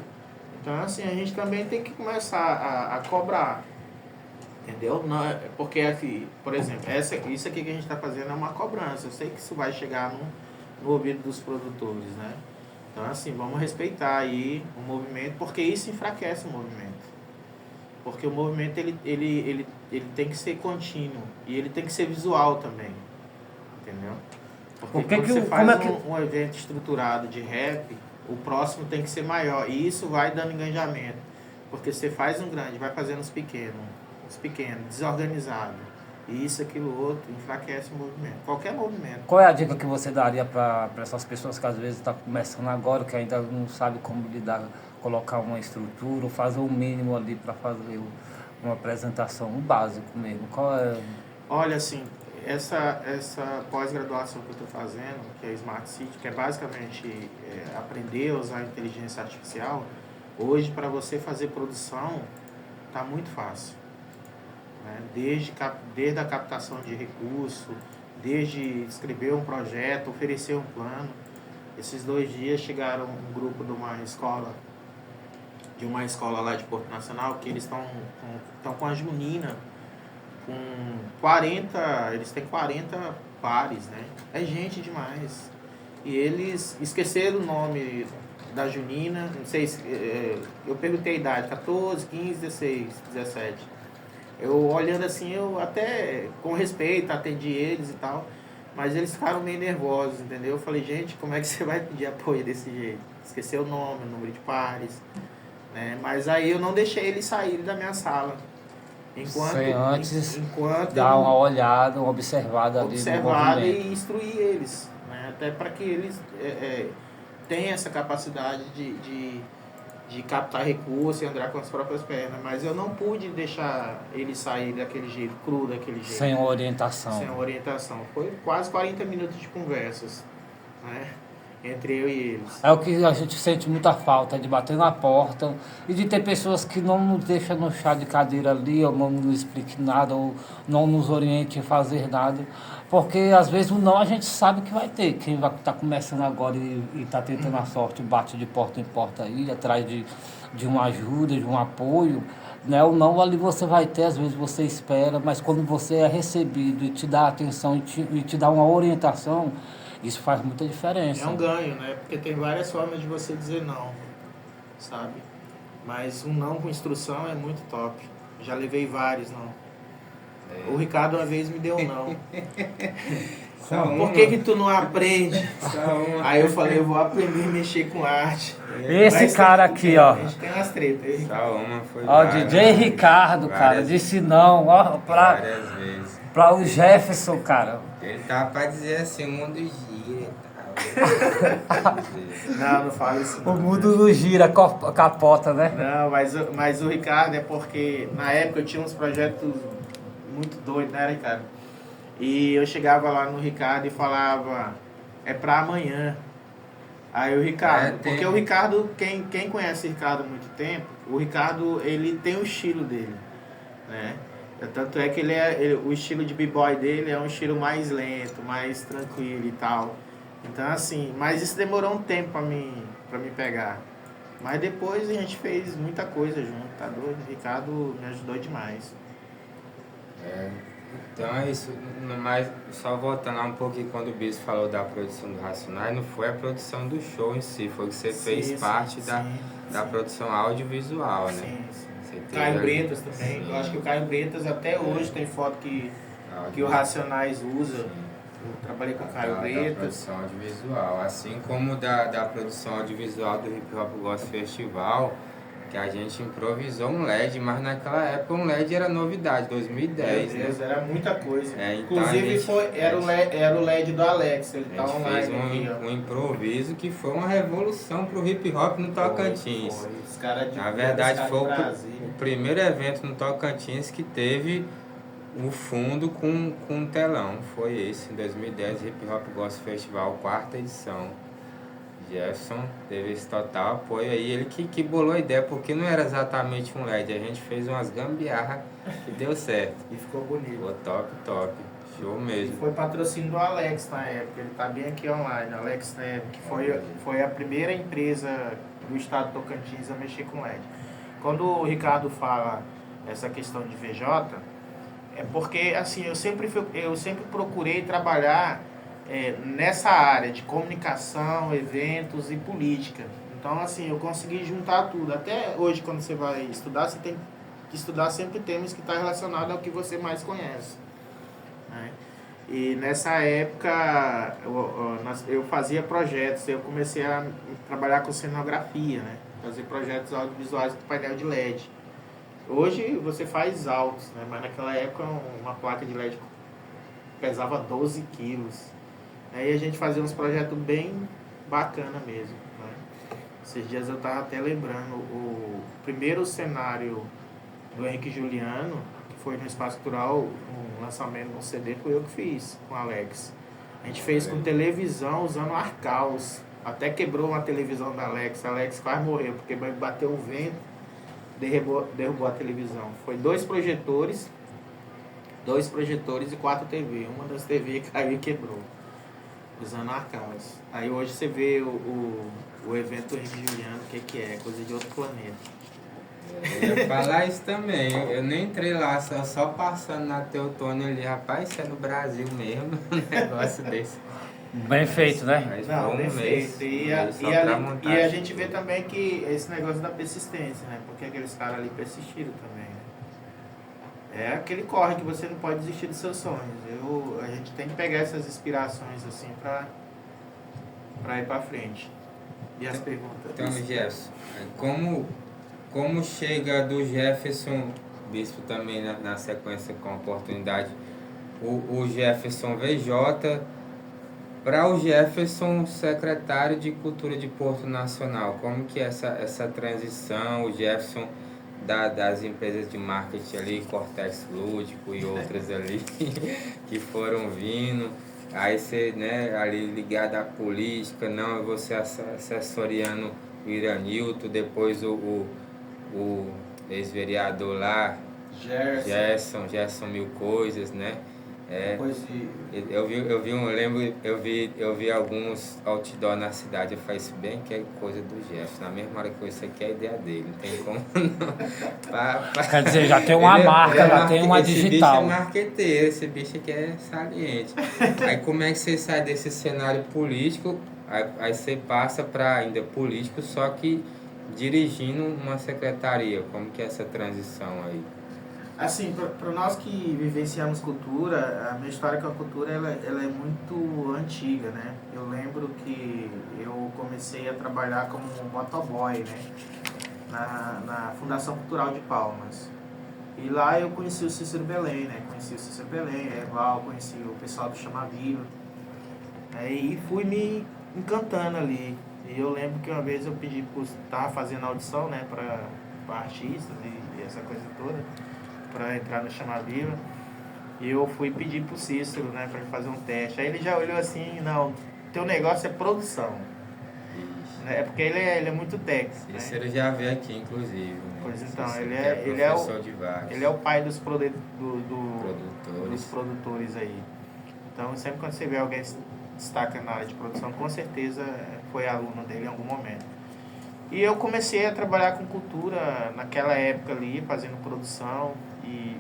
S3: Então, assim, a gente também tem que começar a cobrar. Entendeu? Não, porque, assim, por exemplo, isso aqui que a gente está fazendo é uma cobrança. Eu sei que isso vai chegar no ouvido dos produtores, né? Então, assim, vamos respeitar aí o movimento, porque isso enfraquece o movimento. Porque o movimento, ele tem que ser contínuo. E ele tem que ser visual também. Entendeu? Porque quando você faz um evento estruturado de rap, o próximo tem que ser maior. E isso vai dando engajamento. Porque você faz um grande, vai fazendo os pequenos, desorganizado. E isso, aquilo, outro, enfraquece o movimento. Qualquer movimento.
S2: Qual é a dica que você daria para essas pessoas que às vezes estão começando agora, que ainda não sabe como lidar, colocar uma estrutura, ou fazer o mínimo ali para fazer uma apresentação, um básico mesmo? Qual é?
S3: Olha, assim, essa pós-graduação que eu estou fazendo, que é Smart City, que é basicamente aprender a usar a inteligência artificial, hoje para você fazer produção está muito fácil. Né? Desde a captação de recurso, desde escrever um projeto, oferecer um plano. Esses 2 dias chegaram um grupo de uma escola lá de Porto Nacional, que eles estão com a junina, com 40, eles têm 40 pares, né? É gente demais. E eles esqueceram o nome da junina, não sei se, eu perguntei a idade, 14, 15, 16, 17. Eu olhando assim, eu até com respeito atendi eles e tal. Mas eles ficaram meio nervosos, entendeu? Eu falei, gente, como é que você vai pedir apoio desse jeito? Esqueceu o nome, o número de pares, né? Mas aí eu não deixei eles saírem da minha sala.
S2: Sem antes
S3: enquanto
S2: dar uma olhada, uma observada ali no
S3: observado
S2: movimento.
S3: e instruir eles, né? Até para que eles tenham essa capacidade de captar recursos e andar com as próprias pernas. Mas eu não pude deixar eles sair daquele jeito, cru daquele jeito.
S2: Sem orientação.
S3: Sem orientação. Foi quase 40 minutos de conversas, né? Entre eu e eles.
S2: É o que a gente sente muita falta, de bater na porta e de ter pessoas que não nos deixam no chá de cadeira ali, ou não nos expliquem nada, ou não nos orientem a fazer nada. Porque às vezes o não a gente sabe que vai ter. Quem vai estar começando agora e está tentando a sorte, bate de porta em porta aí, atrás de uma ajuda, de um apoio. Né? O não ali você vai ter, às vezes você espera, mas quando você é recebido e te dá atenção e te dá uma orientação, isso faz muita diferença.
S3: É um ganho, né? Porque tem várias formas de você dizer não, sabe? Mas um não com instrução é muito top. Já levei vários não. O Ricardo uma vez me deu um não. Por que tu não aprende? Aí eu falei, eu vou aprender a mexer com arte.
S2: Esse
S3: Mas
S2: cara aqui, ó.
S3: A gente tem umas tretas.
S1: Só uma foi
S2: Ó,
S1: várias,
S2: DJ Ricardo, cara,
S1: várias-
S2: disse não, ó,
S1: várias vezes.
S2: pra o Jefferson, cara.
S1: Ele tava pra dizer assim, o mundo gira e tal.
S3: Não fala isso não.
S2: O mundo não gira, capota, né?
S3: Não, mas o Ricardo é porque na época eu tinha uns projetos muito doidos, né, Ricardo? E eu chegava lá no Ricardo e falava, é pra amanhã. Aí o Ricardo, porque o Ricardo, quem conhece o Ricardo há muito tempo, o Ricardo, ele tem o estilo dele, né? Tanto é que o estilo de b-boy dele é um estilo mais lento, mais tranquilo e tal. Então assim, mas isso demorou um tempo pra me pegar. Mas depois a gente fez muita coisa junto, tá doido? O Ricardo me ajudou demais.
S1: Então é isso, mas só voltando lá um pouquinho quando o Bispo falou da produção do Racionais, não foi a produção do show em si, foi que você fez parte da produção audiovisual, né?
S3: Sim. Caio Bretas também, eu acho que o Caio Bretas até hoje tem foto que o Racionais usa. Eu trabalhei com o Caio Bretas.
S1: Da produção audiovisual, assim como da produção audiovisual do Hip Hop Gospel Festival, que a gente improvisou um LED, mas naquela época um LED era novidade, 2010,
S3: Meu Deus,
S1: né?
S3: era muita coisa.
S1: Então
S3: Inclusive era o LED do Alex, ele tá online
S1: fez
S3: aqui,
S1: um improviso que foi uma revolução pro hip hop no Tocantins.
S3: Foi. Os caras
S1: Na verdade foi
S3: Brasília.
S1: o primeiro evento no Tocantins que teve o fundo com um telão. Foi esse, em 2010, Hip Hop Gospel Festival, 4ª edição. Jefferson teve esse total apoio aí, ele que bolou a ideia, porque não era exatamente um LED, a gente fez umas gambiarra e deu certo.
S3: E ficou bonito.
S1: Ficou top, show mesmo.
S3: E foi patrocínio do Alex na época, ele tá bem aqui online, Alex Neves, que foi a primeira empresa do estado do Tocantins a mexer com LED. Quando o Ricardo fala essa questão de VJ, é porque assim, eu sempre procurei trabalhar nessa área de comunicação, eventos e política. Então, assim, eu consegui juntar tudo. Até hoje, quando você vai estudar, você tem que estudar sempre temas que estão relacionados ao que você mais conhece, né? E nessa época, eu fazia projetos, eu comecei a trabalhar com cenografia, né? Fazer projetos audiovisuais com painel de LED. Hoje você faz altos, né? Mas naquela época uma placa de LED pesava 12 quilos. Aí a gente fazia uns projetos bem bacana mesmo, né? Esses dias eu tava até lembrando, o primeiro cenário do Henrique Juliano, que foi no Espaço Cultural, um lançamento de um CD, foi eu que fiz com o Alex. A gente fez com televisão usando Arcaus. Até quebrou uma televisão da Alex. A Alex quase morreu, porque bateu o vento, derrubou a televisão. Foi 2 projetores e 4 TV. Uma das TV caiu e quebrou, usando Arcaus. Aí hoje você vê o evento Henrique Juliano, o que é? Coisa de outro planeta.
S1: Eu ia falar isso também, eu nem entrei lá, só passando na Teutônia ali, rapaz, isso é no Brasil mesmo, um negócio desse.
S2: Bem feito, né?
S1: Mas
S3: Não,
S1: foi um
S3: bem
S1: mês,
S3: feito.
S1: e
S3: E a gente vê também que esse negócio da persistência, né? Porque aqueles caras ali persistiram também, né? é aquele corre que você não pode desistir dos seus sonhos. A gente tem que pegar essas inspirações assim para ir para frente. E as perguntas?
S1: Então, Jefferson, como chega do Jefferson, Bispo também na sequência com a oportunidade, o Jefferson VJ para o Jefferson secretário de Cultura de Porto Nacional? Como que é essa transição, o Jefferson das empresas de marketing ali, Cortex Lúdico e outras ali, que foram vindo, aí você, né, ali ligado à política, não, você assessoriando o Iranilton, depois o ex-vereador lá, Gerson Mil Coisas, né?
S3: Depois de...
S1: eu vi alguns outdoor na cidade. Eu falei, isso bem que é coisa do Jefferson. Na mesma hora que isso aqui é a ideia dele, não tem como não.
S2: Quer dizer, já tem uma marca, já tem uma digital.
S1: Esse bicho é marqueteiro, esse bicho aqui é saliente. Aí como é que você sai desse cenário político, aí você passa para ainda político, só que dirigindo uma secretaria? Como que é essa transição aí?
S3: Assim, para nós que vivenciamos cultura, a minha história com a cultura ela é muito antiga, né? Eu lembro que eu comecei a trabalhar como motoboy, né? Na Fundação Cultural de Palmas. E lá eu conheci o Cícero Belém, né? Conheci o Cícero Belém, Eval, conheci o pessoal do Chama Viva. E fui me encantando ali. E eu lembro que uma vez eu pedi, estava fazendo audição, né? Para artistas e essa coisa toda, para entrar no Chama Viva, e eu fui pedir pro Cícero, né, para fazer um teste. Aí ele já olhou assim, não, teu negócio é produção. É porque ele é muito técnico.
S1: Cícero,
S3: né?
S1: já veio aqui, inclusive. Né?
S3: Pois então,
S1: Cícero,
S3: ele é o pai dos
S1: produtores.
S3: produtores aí. Então, sempre quando você vê alguém se destaca na área de produção, com certeza foi aluno dele em algum momento. E eu comecei a trabalhar com cultura naquela época ali, fazendo produção, e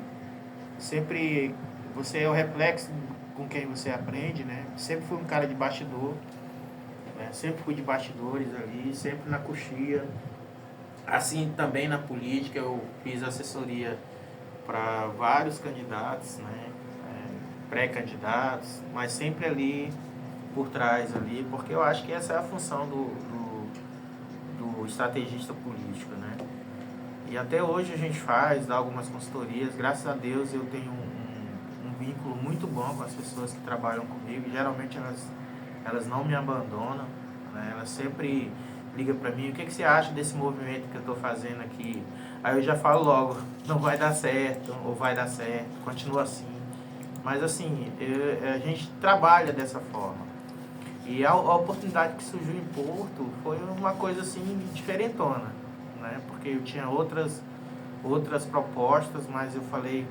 S3: sempre você é o reflexo com quem você aprende, né? Sempre fui um cara de bastidor, né? Sempre fui de bastidores ali, sempre na coxia. Assim também na política, eu fiz assessoria para vários candidatos, né? Pré-candidatos, mas sempre ali por trás ali, porque eu acho que essa é a função do estrategista político, né? E até hoje a gente dá algumas consultorias. Graças a Deus eu tenho um vínculo muito bom com as pessoas que trabalham comigo. Geralmente elas não me abandonam, né? Elas sempre ligam para mim, o que você acha desse movimento que eu estou fazendo aqui? Aí eu já falo logo, não vai dar certo, ou vai dar certo, continua assim. Mas assim, a gente trabalha dessa forma. E a oportunidade que surgiu em Porto foi uma coisa assim diferentona, né? Porque eu tinha outras propostas, mas eu falei,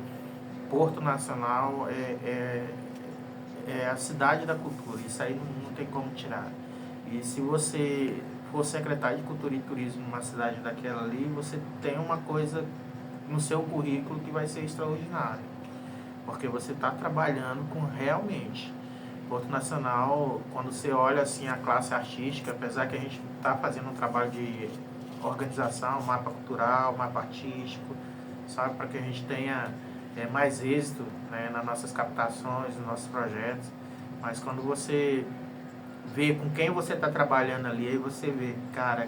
S3: Porto Nacional é a cidade da cultura, isso aí não tem como tirar. E se você for secretário de Cultura e Turismo numa cidade daquela ali, você tem uma coisa no seu currículo que vai ser extraordinária, porque você está trabalhando com realmente... Porto Nacional, quando você olha assim a classe artística, apesar que a gente está fazendo um trabalho de organização, mapa cultural, mapa artístico, sabe, para que a gente tenha mais êxito, né, nas nossas captações, nos nossos projetos, mas quando você vê com quem você está trabalhando ali, aí você vê, cara,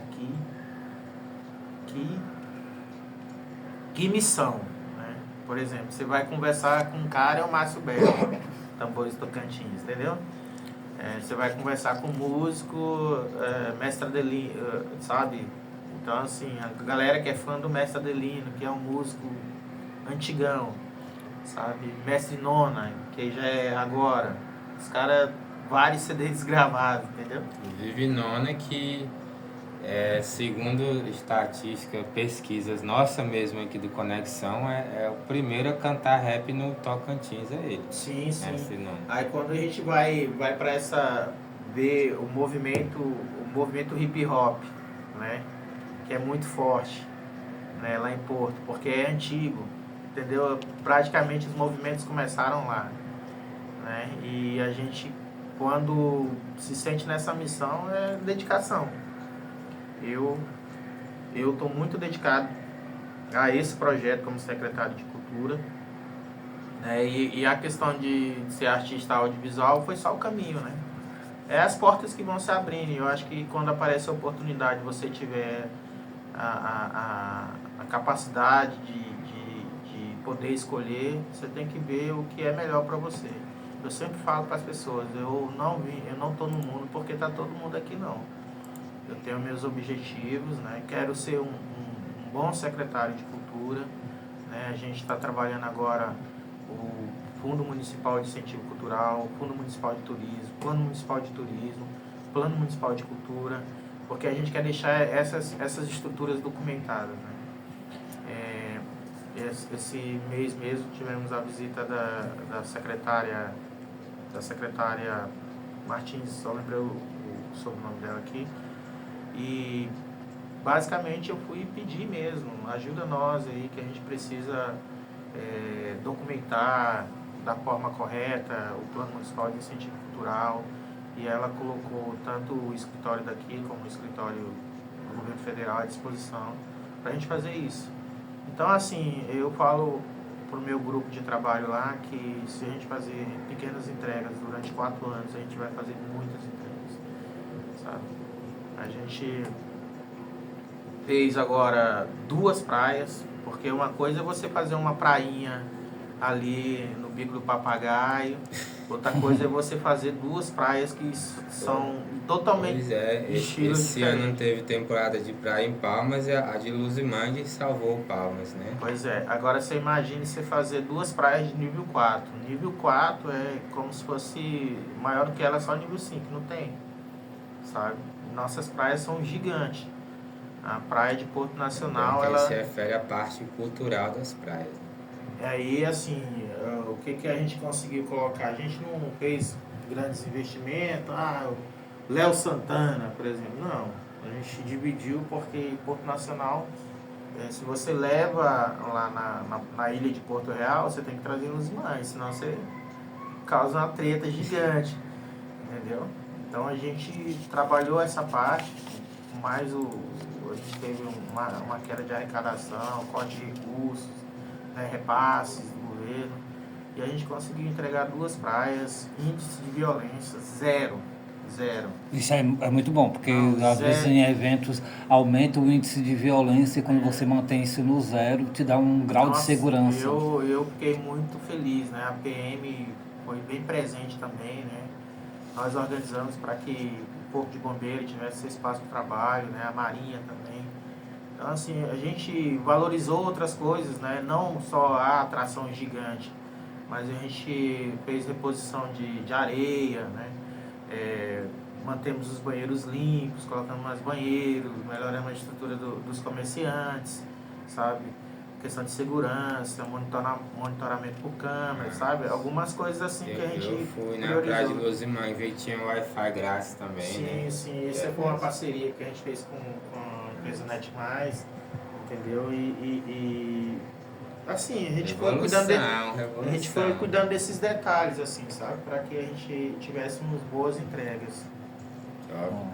S3: que missão, né? Por exemplo, você vai conversar com um cara, é o Márcio Belo, Tambores Tocantins, entendeu? Você vai conversar com um músico, Mestre Adelino, sabe? Então, assim, a galera que é fã do Mestre Adelino, que é um músico antigão, sabe? Mestre Nona, que já é agora. Os caras, vários CDs gravados, entendeu?
S1: Inclusive Nona, que segundo estatística, pesquisas nossa mesmo aqui do Conexão, é o primeiro a cantar rap no Tocantins, é ele.
S3: Sim. Aí quando a gente vai para ver o movimento hip hop, né? Que é muito forte, né, lá em Porto, porque é antigo, entendeu? Praticamente os movimentos começaram lá, né? E a gente, quando se sente nessa missão, é dedicação. Eu estou muito dedicado a esse projeto como secretário de Cultura, né? E a questão de ser artista audiovisual foi só o caminho, né? É as portas que vão se abrindo. E eu acho que quando aparece a oportunidade, você tiver a capacidade de poder escolher, você tem que ver o que é melhor para você. Eu sempre falo para as pessoas, eu não estou no mundo porque está todo mundo aqui, não. Eu tenho meus objetivos, né? Quero ser um bom secretário de cultura, né? A gente está trabalhando agora o Fundo Municipal de Incentivo Cultural, Fundo Municipal de Turismo, Plano Municipal de Turismo, Plano Municipal de Cultura, porque a gente quer deixar essas estruturas documentadas, né? Esse mês mesmo tivemos a visita da secretária Martins, só lembrei o sobrenome dela aqui, e basicamente eu fui pedir mesmo, ajuda nós aí que a gente precisa documentar da forma correta o Plano Municipal de Incentivo Cultural, e ela colocou tanto o escritório daqui como o escritório do governo federal à disposição para a gente fazer isso. Então, assim, eu falo para o meu grupo de trabalho lá que se a gente fazer pequenas entregas durante 4 anos, a gente vai fazer muitas entregas, sabe? A gente fez agora 2 praias, porque uma coisa é você fazer uma prainha ali no Bico do Papagaio, outra coisa é você fazer 2 praias que são totalmente estilos
S1: esse
S3: diferentes.
S1: ano teve temporada de praia em Palmas e a de Luzimangue salvou Palmas, né?
S3: Pois é, agora você imagine você fazer 2 praias de nível 4. Nível 4 é como se fosse maior do que ela, só nível 5, não tem, sabe? Nossas praias são gigantes. A praia de Porto Nacional, ela...
S1: se refere à parte cultural das praias.
S3: Aí, assim, o que a gente conseguiu colocar? A gente não fez grandes investimentos, Léo Santana, por exemplo, não. A gente dividiu porque Porto Nacional, se você leva lá na ilha de Porto Real, você tem que trazer os mães, senão você causa uma treta gigante, entendeu? Então a gente trabalhou essa parte, mas a gente teve uma queda de arrecadação, corte de recursos, né, repasses do governo, e a gente conseguiu entregar 2 praias, índice de violência zero.
S2: Isso é muito bom, porque às
S3: zero.
S2: vezes em eventos aumenta o índice de violência e quando você mantém isso no zero, te dá um grau de segurança.
S3: Eu fiquei muito feliz, né? A PM foi bem presente também, né? Nós organizamos para que o Corpo de Bombeiro tivesse espaço de trabalho, né? A Marinha também. Então, assim, a gente valorizou outras coisas, né? Não só a atração gigante, mas a gente fez reposição de areia, né? Mantemos os banheiros limpos, colocamos mais banheiros, melhoramos a estrutura dos comerciantes, sabe? Questão de segurança, monitoramento por câmera, sabe? Algumas coisas assim que a gente
S1: Eu fui na
S3: priorizou.
S1: praia de Luzimangue e tinha Wi-Fi grátis também,
S3: sim,
S1: né?
S3: Sim, essa foi uma parceria que a gente fez com a empresa NetMais, entendeu? E assim, a gente foi cuidando desses detalhes, assim, sabe? Para que a gente tivéssemos boas entregas.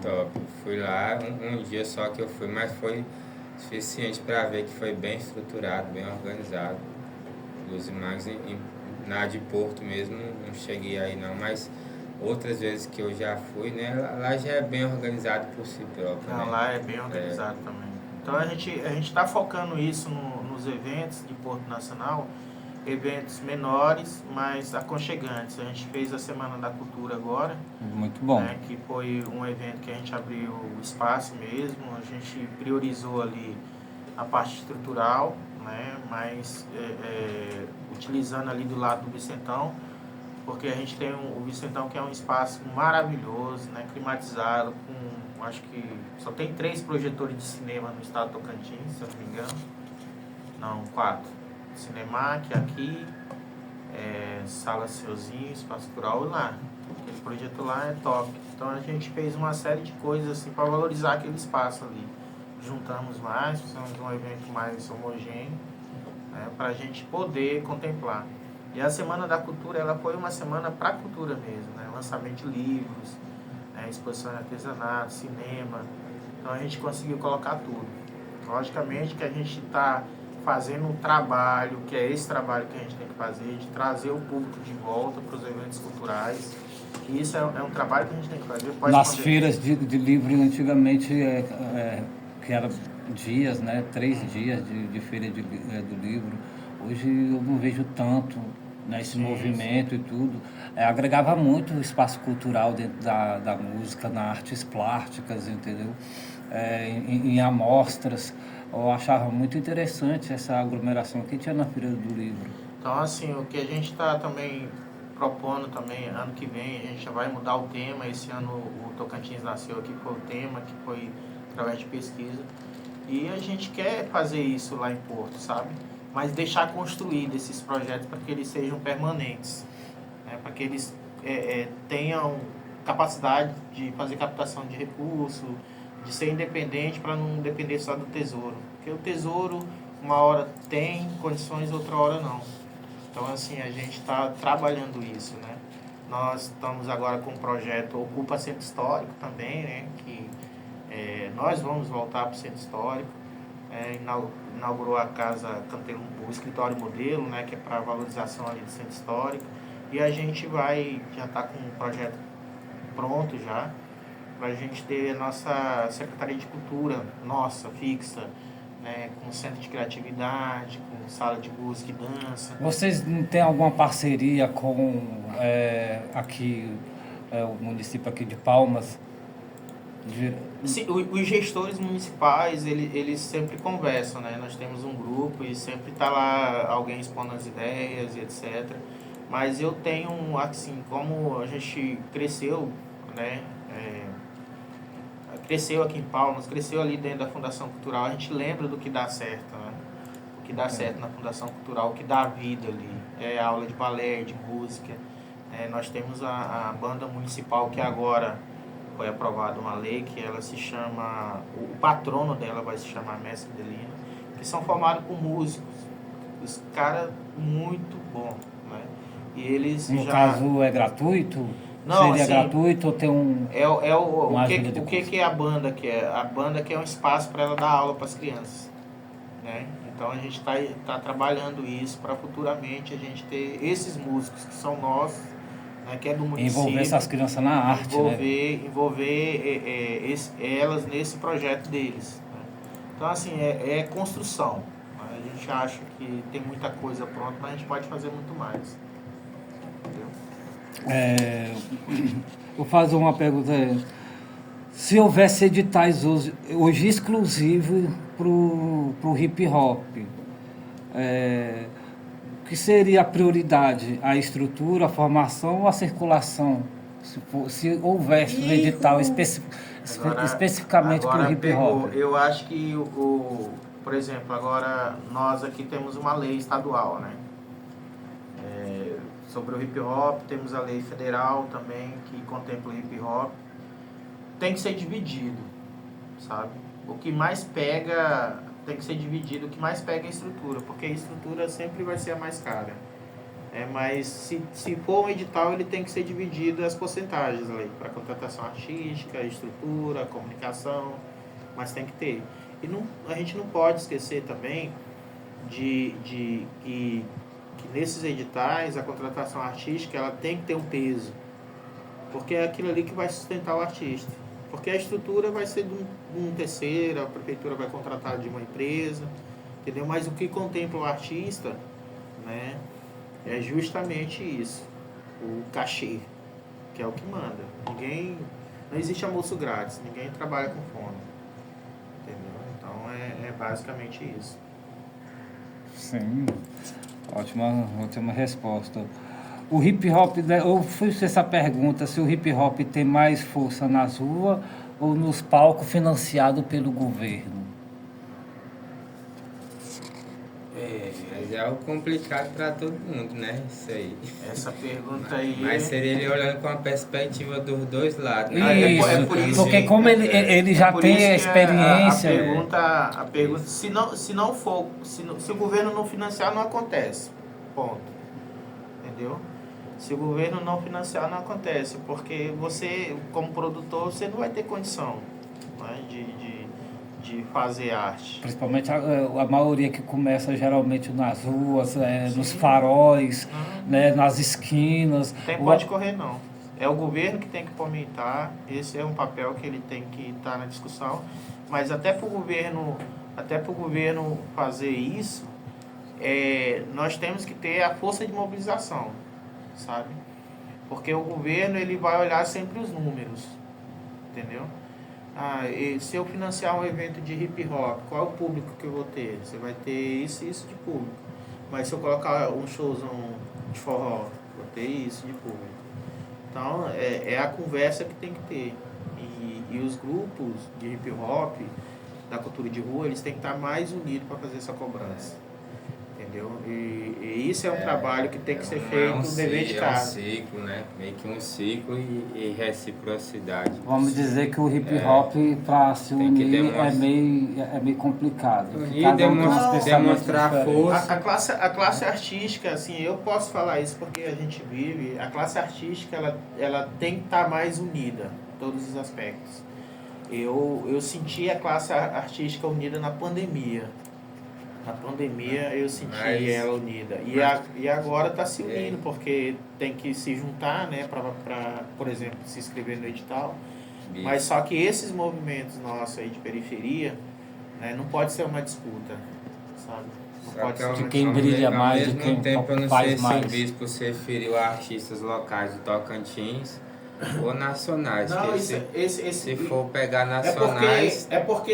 S1: Top. Fui lá um dia só que eu fui, mas foi suficiente para ver que foi bem estruturado, bem organizado. Luzimangue, na de Porto mesmo, não cheguei aí não, mas outras vezes que eu já fui, né? Lá já é bem organizado por si próprio.
S3: Não,
S1: né?
S3: lá é bem organizado também. Então a gente está focando isso nos eventos de Porto Nacional, eventos menores, mas aconchegantes. A gente fez a Semana da Cultura agora.
S2: Muito bom.
S3: Né, que foi um evento que a gente abriu o espaço mesmo, a gente priorizou ali a parte estrutural, né, mas utilizando ali do lado do Vicentão, porque a gente tem o Vicentão, que é um espaço maravilhoso, né, climatizado, com, acho que só tem 3 projetores de cinema no estado do Tocantins, se eu não me engano. Não, 4. Cinemac aqui, Sala Seuzinho, Espaço Cultural e lá. Aquele projeto lá é top. Então a gente fez uma série de coisas assim para valorizar aquele espaço ali. Juntamos mais, fizemos um evento mais homogêneo, né, para a gente poder contemplar. E a Semana da Cultura, ela foi uma semana para a cultura mesmo, né? Lançamento de livros, né? Exposição de artesanato, cinema. Então a gente conseguiu colocar tudo. Logicamente que a gente está fazendo um trabalho, que é esse trabalho que a gente tem que fazer, de trazer o público de volta para os eventos culturais. E isso é um trabalho que a gente tem que fazer.
S2: Nas feiras de livro, antigamente, que era dias, né? 3 dias de feira do livro. Hoje eu não vejo tanto, né, esse movimento e tudo. Agregava muito o espaço cultural dentro da música, nas artes plásticas, entendeu? Em amostras. Eu achava muito interessante essa aglomeração que tinha na Feira do Livro.
S3: Então, assim, o que a gente está também propondo também, ano que vem, a gente já vai mudar o tema. Esse ano o Tocantins nasceu aqui, foi o tema, que foi através de pesquisa. E a gente quer fazer isso lá em Porto, sabe? Mas deixar construído esses projetos para que eles sejam permanentes, né? Para que eles tenham capacidade de fazer captação de recursos, de ser independente, para não depender só do Tesouro. Porque o Tesouro, uma hora tem condições, outra hora não. Então, assim, a gente está trabalhando isso, né? Nós estamos agora com um projeto Ocupa Centro Histórico também, né? Que nós vamos voltar para o Centro Histórico. Inaugurou a casa, o escritório modelo, né? Que é para a valorização ali do Centro Histórico. E a gente já está com um projeto pronto já, para a gente ter a nossa Secretaria de Cultura, fixa, né, com centro de criatividade, com sala de música e dança.
S2: Vocês não têm alguma parceria com aqui, o município aqui de Palmas?
S3: Sim, os gestores municipais, eles sempre conversam, né? Nós temos um grupo e sempre está lá alguém expondo as ideias e etc. Mas eu tenho, assim, como a gente cresceu, né? Cresceu aqui em Palmas, cresceu ali dentro da Fundação Cultural, a gente lembra do que dá certo, né? O que dá certo na Fundação Cultural, o que dá vida ali. É aula de balé, de música. Nós temos a banda municipal, que agora foi aprovada uma lei que ela se chama, o patrono dela vai se chamar Mestre Delina, que são formados por músicos. Os caras muito bons, né? E eles
S2: no caso é gratuito?
S3: Não,
S2: seria
S3: assim,
S2: gratuito ou tem
S3: o que é a banda quer? A banda quer um espaço para ela dar aula para as crianças, né? Então a gente tá trabalhando isso para futuramente a gente ter esses músicos que são nossos, né, que é do município.
S2: Envolver essas crianças na arte,
S3: envolver elas nesse projeto deles, né? Então, assim, é construção, né? A gente acha que tem muita coisa pronta, mas a gente pode fazer muito mais.
S2: Vou fazer uma pergunta. Se houvesse editais hoje exclusivos para o hip hop, o que seria a prioridade? A estrutura, a formação ou a circulação? Se houvesse um edital especificamente para o hip hop.
S3: Eu acho que, por exemplo, agora nós aqui temos uma lei estadual, né? Sobre o hip hop, temos a lei federal também que contempla o hip hop. Tem que ser dividido, sabe? O que mais pega tem que ser dividido, o que mais pega é a estrutura, porque a estrutura sempre vai ser a mais cara. Mas se for um edital, ele tem que ser dividido as porcentagens ali, para contratação artística, estrutura, comunicação, mas tem que ter. E a gente não pode esquecer também que nesses editais a contratação artística ela tem que ter um peso, porque é aquilo ali que vai sustentar o artista, porque a estrutura vai ser de um terceiro, a prefeitura vai contratar de uma empresa, entendeu? Mas o que contempla o artista, né, é justamente isso, o cachê, que é o que manda. Não existe almoço grátis, ninguém trabalha com fome, entendeu? Então é basicamente isso.
S2: Sim. Ótima resposta. O hip hop, eu fiz essa pergunta, se o hip hop tem mais força nas ruas ou nos palcos financiados pelo governo?
S1: É algo complicado para todo mundo, né? Isso aí.
S3: Essa pergunta aí...
S1: Mas seria ele olhando com a perspectiva dos dois lados,
S2: né? Isso, por isso, porque como ele já tem a experiência...
S3: A pergunta se o governo não financiar, não acontece. Ponto. Entendeu? Se o governo não financiar, não acontece. Porque você, como produtor, você não vai ter condição, né, de fazer arte.
S2: Principalmente a maioria que começa geralmente nas ruas, nos faróis, né, nas esquinas.
S3: Tem pode correr não. É o governo que tem que fomentar, esse é um papel que ele tem que estar na discussão, mas até para o governo fazer isso, nós temos que ter a força de mobilização, sabe? Porque o governo ele vai olhar sempre os números, entendeu? Se eu financiar um evento de hip hop, qual é o público que eu vou ter? Você vai ter isso e isso de público. Mas se eu colocar um showzão de forró, vou ter isso de público. Então, é a conversa que tem que ter. E os grupos de hip hop, da cultura de rua, eles têm que estar mais unidos para fazer essa cobrança. Entendeu? E isso é um trabalho que tem que ser feito, um dever de casa.
S1: É um ciclo, né? Meio que um ciclo e reciprocidade.
S2: Vamos dizer que o hip hop, para se unir, é meio complicado.
S1: Unir, demonstrar força.
S3: A classe artística, assim, eu posso falar isso porque a gente vive, a classe artística, ela tem que estar mais unida, em todos os aspectos. Eu senti a classe artística unida na pandemia. Na pandemia eu senti ela unida. E agora está se unindo, porque tem que se juntar, né, para, por exemplo, se inscrever no edital. Mas só que esses movimentos nossos aí de periferia, né, não pode ser uma disputa, sabe? Não pode ser
S2: de quem brilha mais, de quem
S1: tempo, eu não
S2: faz
S1: sei
S2: mais.
S1: Se o bispo se referiu a artistas locais do Tocantins ou nacionais.
S3: Não,
S1: se for pegar nacionais...
S3: É porque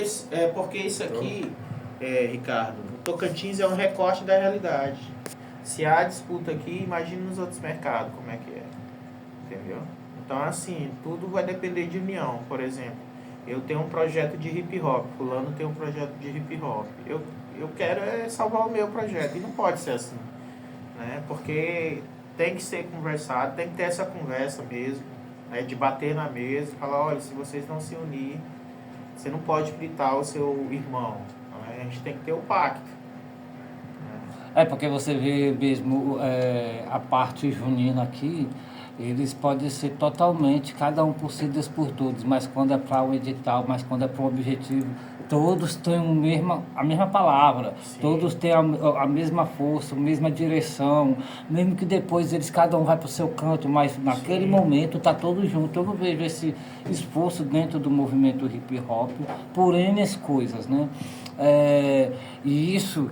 S3: isso aqui, Ricardo, o Tocantins é um recorte da realidade. Se há disputa aqui, imagine nos outros mercados como é que é. Entendeu? Então, assim, tudo vai depender de união. Por exemplo, eu tenho um projeto de hip hop, fulano tem um projeto de hip hop. Eu quero salvar o meu projeto, e não pode ser assim, né? Porque tem que ser conversado, tem que ter essa conversa mesmo, né? De bater na mesa e falar, olha, se vocês não se unir, você não pode fritar o seu irmão, né? A gente tem que ter o pacto.
S2: Porque você vê mesmo a parte junina aqui, eles podem ser totalmente, cada um por si, Deus por todos, mas quando é para o edital, mas quando é para o objetivo, todos têm a mesma palavra, sim. Todos têm a mesma força, a mesma direção, mesmo que depois cada um vai para o seu canto, mas naquele sim. momento está todo junto. Eu não vejo esse esforço dentro do movimento hip hop por N coisas, né? E isso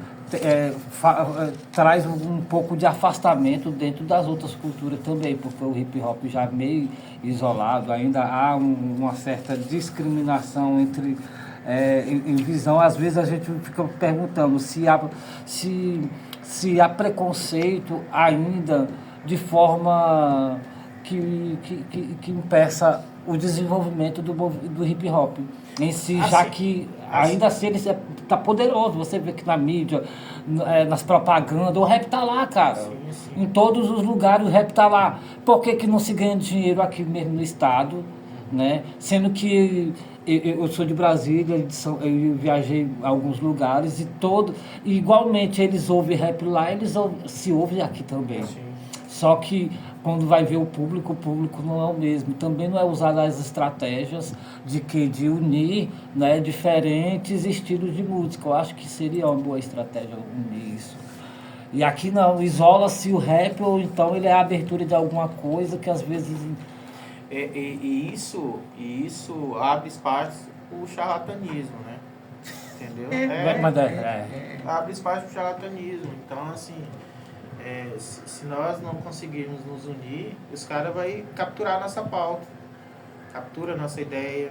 S2: traz um pouco de afastamento dentro das outras culturas também, porque o hip hop já é meio isolado, ainda há uma certa discriminação entre em visão. Às vezes a gente fica perguntando se há preconceito ainda de forma que impeça o desenvolvimento do hip hop em si, já que ainda assim ele está poderoso. Você vê que na mídia, nas propagandas, o rap está lá, cara. Sim. Em todos os lugares o rap está lá. Por que não se ganha dinheiro aqui mesmo no estado, né? Sendo que eu sou de Brasília, eu viajei a alguns lugares e igualmente eles ouvem rap lá, se ouvem aqui também. Sim. Só que quando vai ver o público não é o mesmo. Também não é usar as estratégias de unir, né, diferentes estilos de música. Eu acho que seria uma boa estratégia unir isso. E aqui não, isola-se o rap, ou então ele é a abertura de alguma coisa que às vezes...
S3: Isso abre espaço para o charlatanismo, né? Entendeu? Abre espaço para o charlatanismo. Então, assim... se nós não conseguirmos nos unir, os caras vão capturar nossa pauta, captura nossa ideia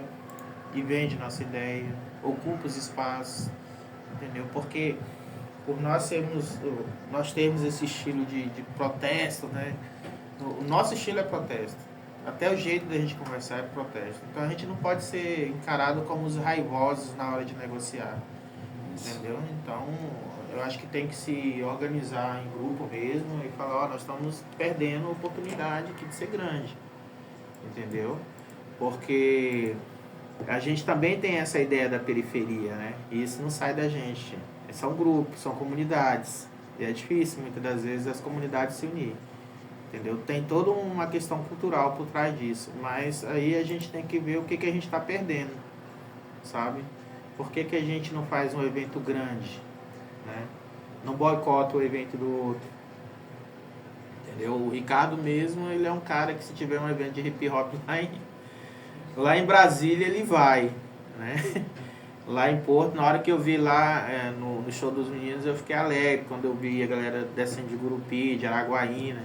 S3: e vende nossa ideia, ocupa os espaços, entendeu? Porque por nós termos esse estilo de protesto, né? O nosso estilo é protesto, até o jeito da gente conversar é protesto. Então a gente não pode ser encarado como os raivosos na hora de negociar, entendeu? Então eu acho que tem que se organizar em grupo mesmo e falar, nós estamos perdendo a oportunidade aqui de ser grande, entendeu? Porque a gente também tem essa ideia da periferia, né? E isso não sai da gente. São grupos, são comunidades. E é difícil, muitas das vezes, as comunidades se unir, entendeu? Tem toda uma questão cultural por trás disso, mas aí a gente tem que ver o que a gente está perdendo, sabe? por que a gente não faz um evento grande, né? Não boicota o evento do outro. Entendeu? O Ricardo mesmo, ele é um cara que se tiver um evento de hip hop lá em Brasília, ele vai, né? Lá em Porto, na hora que eu vi lá no show dos meninos, eu fiquei alegre quando eu vi a galera descendo de Gurupi, de Araguaína.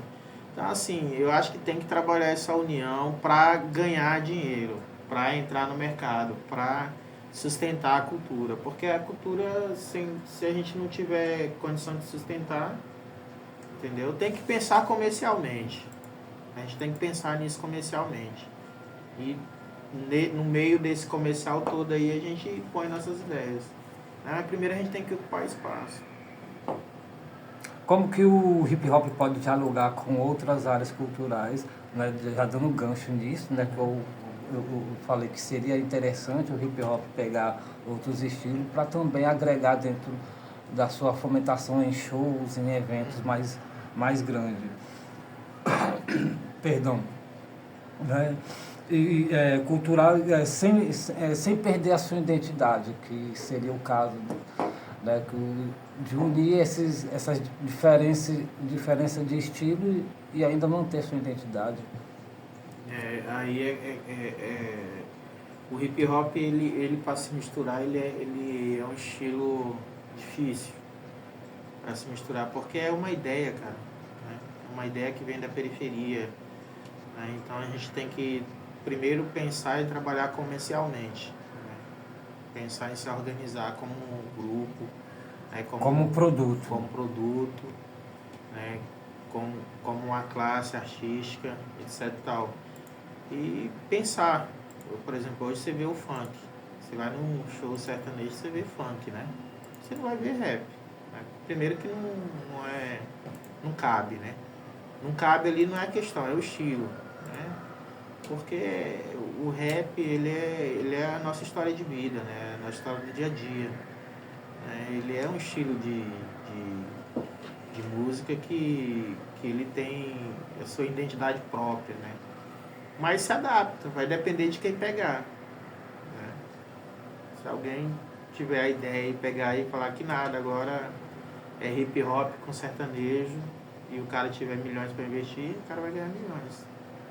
S3: Então, assim, eu acho que tem que trabalhar essa união para ganhar dinheiro, para entrar no mercado, para sustentar a cultura. Porque a cultura, se a gente não tiver condição de sustentar, entendeu? Tem que pensar comercialmente. A gente tem que pensar nisso comercialmente. E no meio desse comercial todo aí a gente põe nossas ideias. Primeiro a gente tem que ocupar espaço.
S2: Como que o hip hop pode dialogar com outras áreas culturais, né? Já dando gancho nisso, né? Que eu falei que seria interessante o hip hop pegar outros estilos para também agregar dentro da sua fomentação em shows, em eventos mais grandes. Perdão. Né? E cultural sem perder a sua identidade, que seria o caso, né, de unir essas diferenças de estilo e ainda manter sua identidade.
S3: O hip hop, ele para se misturar, ele é um estilo difícil para se misturar, porque é uma ideia, cara, né? Uma ideia que vem da periferia, né? Então a gente tem que primeiro pensar e trabalhar comercialmente, né? Pensar em se organizar como um grupo, né?
S2: Como produto.
S3: Como produto, né? Como uma classe artística, etc. Tal. E pensar, por exemplo, hoje você vê o funk, você vai num show sertanejo, você vê funk, né? Você não vai ver rap, né? Primeiro que não cabe, né? Não cabe ali, não é a questão, é o estilo, né? Porque o rap, ele é a nossa história de vida, né? A nossa história do dia a dia, né? Ele é um estilo de música que ele tem a sua identidade própria, né? Mas se adapta, vai depender de quem pegar, né? Se alguém tiver a ideia e pegar e falar que nada, agora é hip hop com sertanejo e o cara tiver milhões para investir, o cara vai ganhar milhões.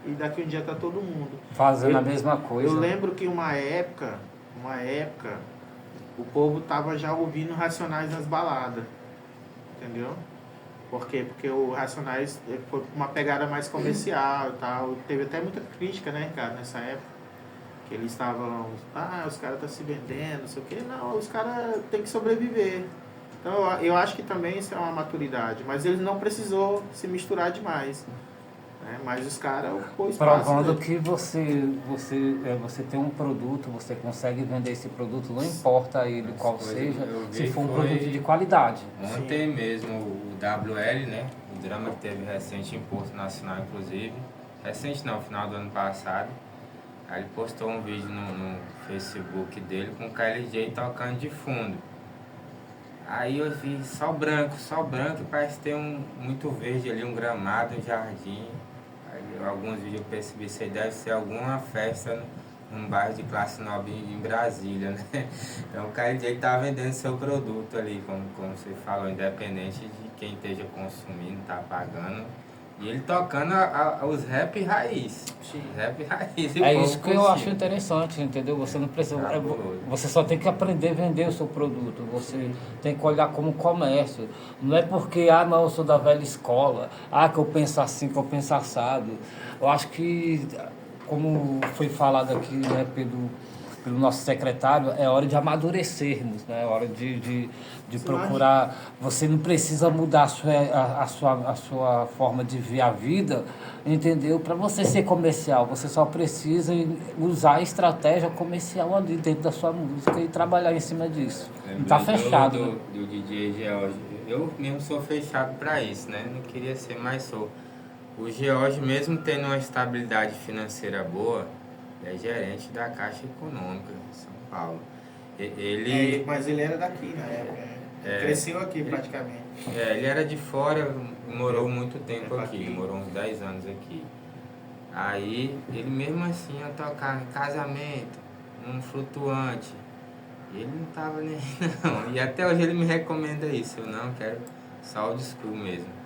S3: E daqui um dia tá todo mundo
S2: fazendo a mesma coisa.
S3: Eu lembro que uma época, o povo tava já ouvindo Racionais nas baladas, entendeu? Por quê? Porque o Racionais foi uma pegada mais comercial e tal. Teve até muita crítica, né, cara, nessa época. Que eles estavam, os caras estão se vendendo, não sei o quê. Não, os caras têm que sobreviver. Então eu acho que também isso é uma maturidade. Mas eles não precisou se misturar demais. Né? Mas os caras ocupou espaço.
S2: Provando que você tem um produto, você consegue vender esse produto, não importa ele qual seja, se for um produto de qualidade.
S1: Ontem mesmo o WL, né? O drama que teve recente em Porto Nacional, inclusive. Recente não, final do ano passado. Aí ele postou um vídeo no Facebook dele com o KLJ tocando de fundo. Aí eu vi só branco, e parece ter muito verde ali, um gramado, um jardim. Aí alguns vídeos eu percebi que isso deve ser alguma festa num bairro de classe nobre em Brasília, né? Então o KLJ tá vendendo seu produto ali, como você falou, independente de quem esteja consumindo, tá pagando. E ele tocando os rap raiz.
S3: Sim.
S1: Rap raiz.
S2: É isso que eu acho interessante, entendeu? Você não precisa. Você só tem que aprender a vender o seu produto. Você tem que olhar como comércio. Não é porque, não, eu sou da velha escola, que eu penso assim, que eu penso assado. Eu acho que, como foi falado aqui, né, pelo nosso secretário, é hora de amadurecermos, né? É hora de procurar. Você não precisa mudar a sua forma de ver a vida, entendeu? Para você ser comercial, você só precisa usar a estratégia comercial ali dentro da sua música e trabalhar em cima disso. Não está fechado.
S1: Do DJ George. Eu mesmo sou fechado para isso, né? Não queria ser, mas sou. O George, mesmo tendo uma estabilidade financeira boa, é gerente da Caixa Econômica de São Paulo.
S3: Mas ele era daqui, né? Cresceu aqui praticamente.
S1: Ele era de fora, morou muito tempo aqui, morou uns 10 anos aqui. Aí ele mesmo assim ia tocar em casamento, um flutuante. E ele não tava nem aí, não. E até hoje ele me recomenda isso. Eu não quero só o school mesmo.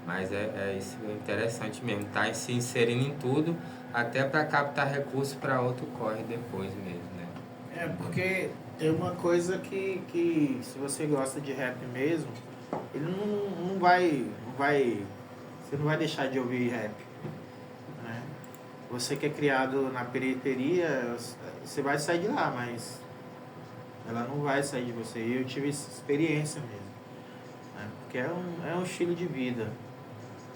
S1: Mas é isso é interessante mesmo. Tá se inserindo em tudo, até para captar recursos para outro corre depois mesmo, né?
S3: É, porque tem uma coisa que se você gosta de rap mesmo, ele não vai. Você não vai deixar de ouvir rap. Né? Você que é criado na periferia, você vai sair de lá, mas ela não vai sair de você. E eu tive essa experiência mesmo. Né? Porque é um estilo de vida.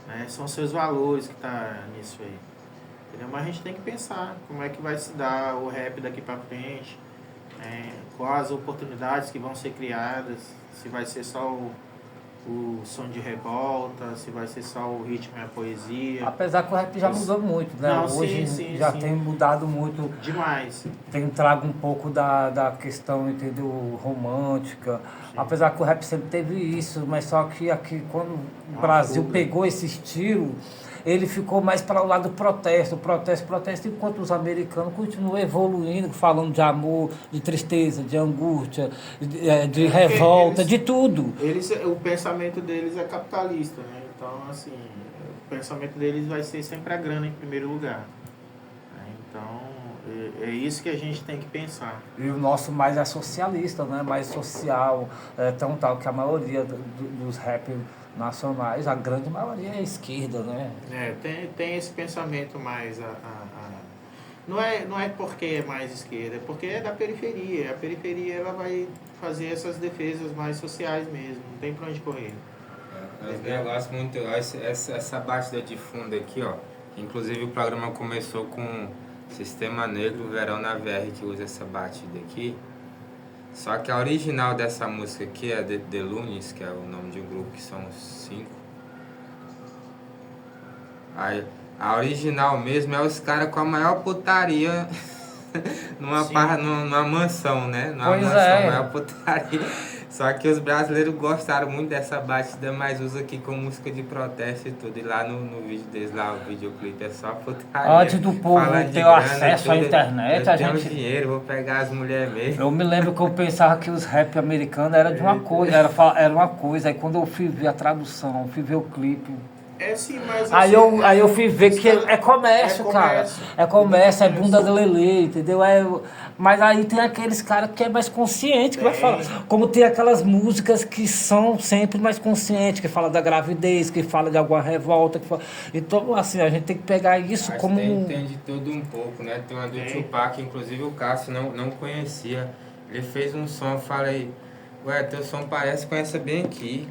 S3: Né? São seus valores que tá nisso aí. Entendeu? Mas a gente tem que pensar como é que vai se dar o rap daqui para frente, quais as oportunidades que vão ser criadas, se vai ser só o som de revolta, se vai ser só o ritmo e a poesia.
S2: Apesar que o rap já mudou muito, né?
S3: Não,
S2: Hoje
S3: sim,
S2: já
S3: sim.
S2: tem mudado muito.
S3: Demais.
S2: Tem trago um pouco da questão, entendeu, romântica.
S3: Sim.
S2: Apesar que o rap sempre teve isso, mas só que aqui, quando o Brasil
S3: fuga.
S2: pegou esse estilo, ele ficou mais para o lado do protesto, enquanto os americanos continuam evoluindo, falando de amor, de tristeza, de angústia, de revolta, de tudo.
S3: O pensamento deles é capitalista, né? Então, assim, o pensamento deles vai ser sempre a grana em primeiro lugar. Né? Então, é isso que a gente tem que pensar.
S2: E o nosso mais é socialista, né? Mais social, tão tal que a maioria dos rap nacionais, a grande maioria é esquerda, né?
S3: Tem esse pensamento mais não é porque é mais esquerda, é porque é da periferia. A periferia ela vai fazer essas defesas mais sociais mesmo, não tem pra onde correr.
S1: Eu gosto muito, essa batida de fundo aqui, ó. Inclusive o programa começou com Sistema Negro, Verão na VR, que usa essa batida aqui. Só que a original dessa música aqui é The Lunes, que é o nome de um grupo que são 5. Aí, a original mesmo é os caras com a maior putaria numa mansão, né? Numa
S2: Pois
S1: mansão,
S2: é.
S1: maior putaria. Só que os brasileiros gostaram muito dessa batida, mas usa aqui com música de protesto e tudo. E lá no vídeo deles, lá o videoclipe é só putaria.
S2: Antes do povo ter o acesso à internet,
S1: eu tenho dinheiro, vou pegar as mulheres mesmo.
S2: Eu me lembro que eu pensava que os rap americanos era de uma coisa, era uma coisa. Aí quando eu fui ver a tradução, fui ver o clipe.
S3: Sim, mas
S2: Aí eu fui ver que é comércio, cara. É comércio, é bunda de lelê, entendeu? Mas aí tem aqueles caras que é mais consciente, que vai falar. Como tem aquelas músicas que são sempre mais conscientes, que fala da gravidez, que fala de alguma revolta. Então, assim, a gente tem que pegar isso
S1: Mas
S2: como...
S1: tem de tudo um pouco, né? Tem uma do Tupac, inclusive o Cássio não conhecia. Ele fez um som, eu falei, ué, teu som parece com essa bem aqui.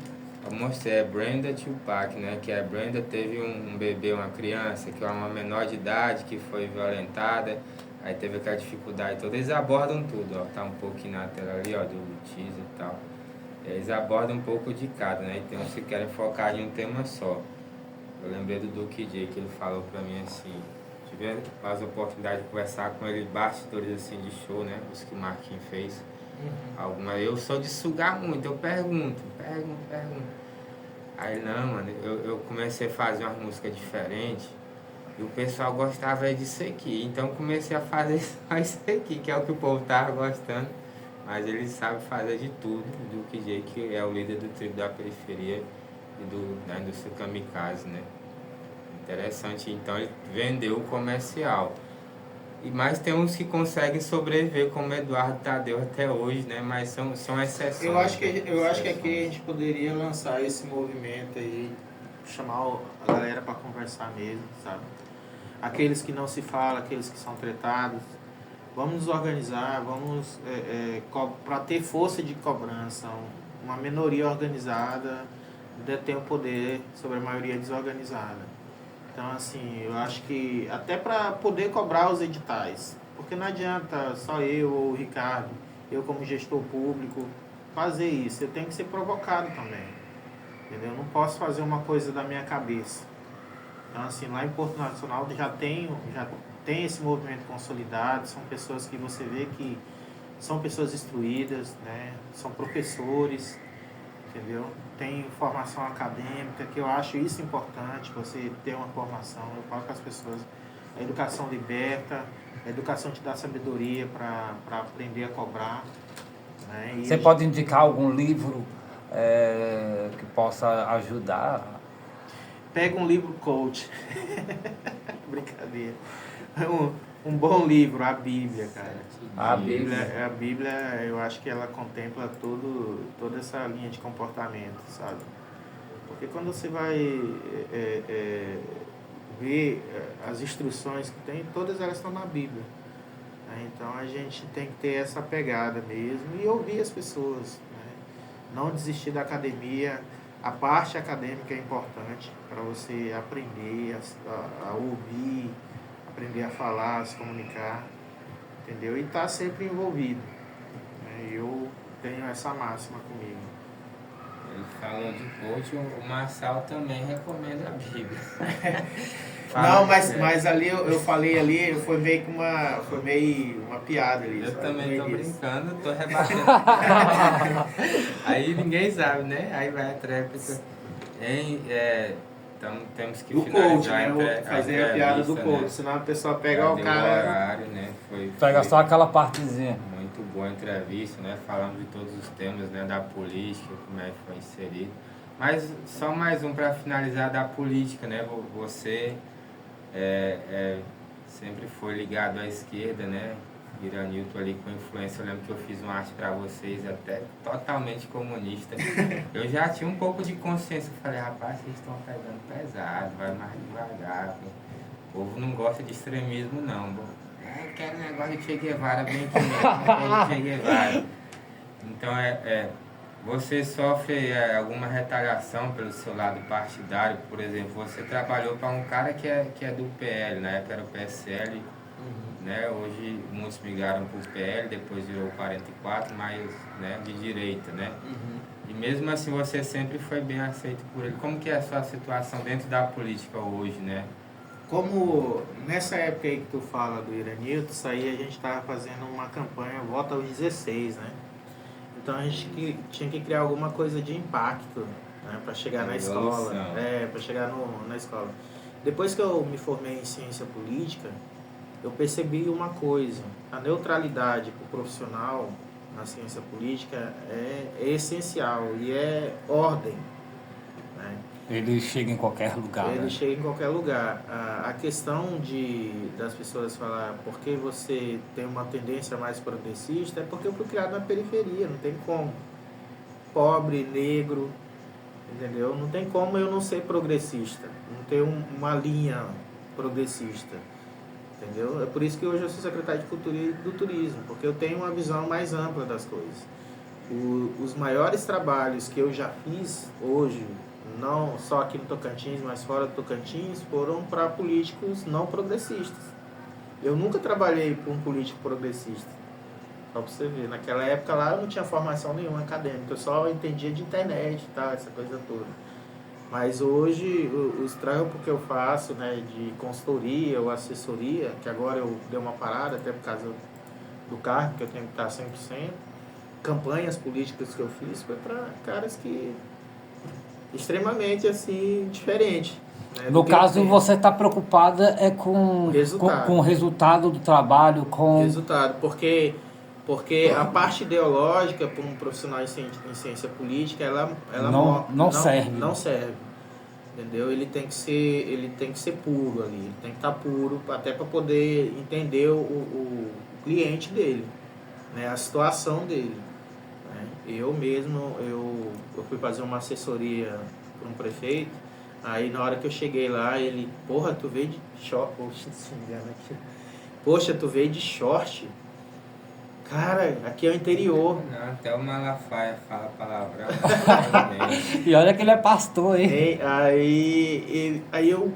S1: Eu mostrei, é Brenda Tupac, né? Que a Brenda teve um bebê, uma criança, que é uma menor de idade, que foi violentada, aí teve aquela dificuldade toda. Eles abordam tudo, ó. Tá um pouquinho na tela ali, ó, do teaser e tal. Eles abordam um pouco de cada, né? E tem uns que querem focar em um tema só. Eu lembrei do Duke J, que ele falou pra mim assim, tive as oportunidades de conversar com ele, bastidores assim de show, né? Os que o Marquinhos fez. Eu sou de sugar muito, eu pergunto. Aí não, mano, eu comecei a fazer uma música diferente e o pessoal gostava disso aqui. Então comecei a fazer só isso aqui, que é o que o povo tava gostando. Mas ele sabe fazer de tudo, do Duke J, que é o líder do tribo da periferia e da indústria kamikaze, né? Interessante, então ele vendeu o comercial. Mas tem uns que conseguem sobreviver, como Eduardo Tadeu até hoje, né? Mas são exceções.
S3: Eu acho que aqui a gente poderia lançar esse movimento aí, chamar a galera para conversar mesmo, sabe? Aqueles que não se falam, aqueles que são tretados. Vamos nos organizar, vamos para ter força de cobrança. Uma minoria organizada detém o poder sobre a maioria desorganizada. Então, assim, eu acho que até para poder cobrar os editais, porque não adianta só eu ou o Ricardo, eu como gestor público, fazer isso. Eu tenho que ser provocado também, entendeu? Eu não posso fazer uma coisa da minha cabeça. Então, assim, lá em Porto Nacional já tem esse movimento consolidado, são pessoas que você vê que são pessoas instruídas, né? São professores, entendeu? Tem formação acadêmica, que eu acho isso importante, você ter uma formação. Eu falo com as pessoas, a educação liberta, a educação te dá sabedoria para aprender a cobrar. né?
S2: Você pode indicar algum livro que possa ajudar?
S3: Pega um livro coach. Brincadeira. Um bom livro, a Bíblia, cara.
S2: A
S3: Bíblia, eu acho que ela contempla toda essa linha de comportamento, sabe? Porque quando você vai ver as instruções que tem, todas elas estão na Bíblia. Né? Então a gente tem que ter essa pegada mesmo e ouvir as pessoas. Né? Não desistir da academia. A parte acadêmica é importante para você aprender a ouvir, aprender a falar, a se comunicar, entendeu? E estar sempre envolvido. Né? Eu tenho essa máxima comigo.
S1: Ele falou de coach, o Marçal também recomenda a Bíblia.
S3: Não, mas ali eu falei ali, foi meio uma piada ali.
S1: Eu
S3: sabe?
S1: também tô brincando, tô rebatendo. Aí ninguém sabe, né? Aí vai a tréplica. Temos que
S3: Do coach,
S1: finalizar
S3: né? Fazer a piada do coach,
S1: né?
S3: senão a pessoa pega
S1: Já
S3: o
S1: deu
S3: cara.
S1: horário, né?
S2: Pega só aquela partezinha.
S1: Muito boa entrevista, né? Falando de todos os temas, né? Da política, como é que foi inserido. Mas só mais um para finalizar da política, né? Você sempre foi ligado à esquerda, né? Iranilton ali com influência, eu lembro que eu fiz uma arte para vocês até totalmente comunista. Eu já tinha um pouco de consciência, eu falei, rapaz, vocês estão pegando pesado, vai mais devagar. O povo não gosta de extremismo não. Eu quero um negócio de Che Guevara, bem aqui mesmo, Che Guevara. Então você sofre alguma retaliação pelo seu lado partidário, por exemplo, você trabalhou para um cara que é do PL, na época era o PSL. Né? Hoje muitos migraram para o PL, depois virou 44, mas né, de direita, né? E mesmo assim você sempre foi bem aceito por ele. Como que é a sua situação dentro da política hoje, né?
S3: Como nessa época aí que tu fala do Iranilton, isso aí a gente estava fazendo uma campanha Vota aos 16, né? Então a gente tinha que criar alguma coisa de impacto, né? Para chegar na escola. Para chegar na escola. Depois que eu me formei em ciência política, eu percebi uma coisa, a neutralidade para o profissional na ciência política é essencial e é ordem. Né?
S2: Ele chega em qualquer lugar.
S3: Ele chega em qualquer lugar. A questão das pessoas falar porque você tem uma tendência mais progressista é porque eu fui criado na periferia, não tem como. Pobre, negro, entendeu? Não tem como eu não ser progressista, não ter uma linha progressista. Entendeu? É por isso que hoje eu sou secretário de Cultura e do Turismo, porque eu tenho uma visão mais ampla das coisas. Os maiores trabalhos que eu já fiz hoje, não só aqui no Tocantins, mas fora do Tocantins, foram para políticos não progressistas. Eu nunca trabalhei para um político progressista, só para você ver. Naquela época lá eu não tinha formação nenhuma acadêmica, eu só entendia de internet e tal, essa coisa toda. Mas hoje, os trampos que eu faço, né, de consultoria ou assessoria, que agora eu dei uma parada, até por causa do cargo, que eu tenho que estar 100%, campanhas políticas que eu fiz, foi para caras que extremamente, assim, diferente. Né,
S2: no caso, você está preocupada com o resultado do trabalho, com...
S3: Resultado, porque a parte ideológica para um profissional em ciência política, ela
S2: não serve.
S3: Não serve. Entendeu? Ele tem que ser puro ali, ele tem que estar puro até para poder entender o cliente dele, né? A situação dele. Né? Eu mesmo, eu fui fazer uma assessoria para um prefeito, aí na hora que eu cheguei lá, ele, porra, tu veio de short, poxa, tu veio de short. Cara, aqui é o interior.
S1: Não, até o Malafaia fala palavrão.
S2: E olha que ele é pastor, hein?
S3: Aí eu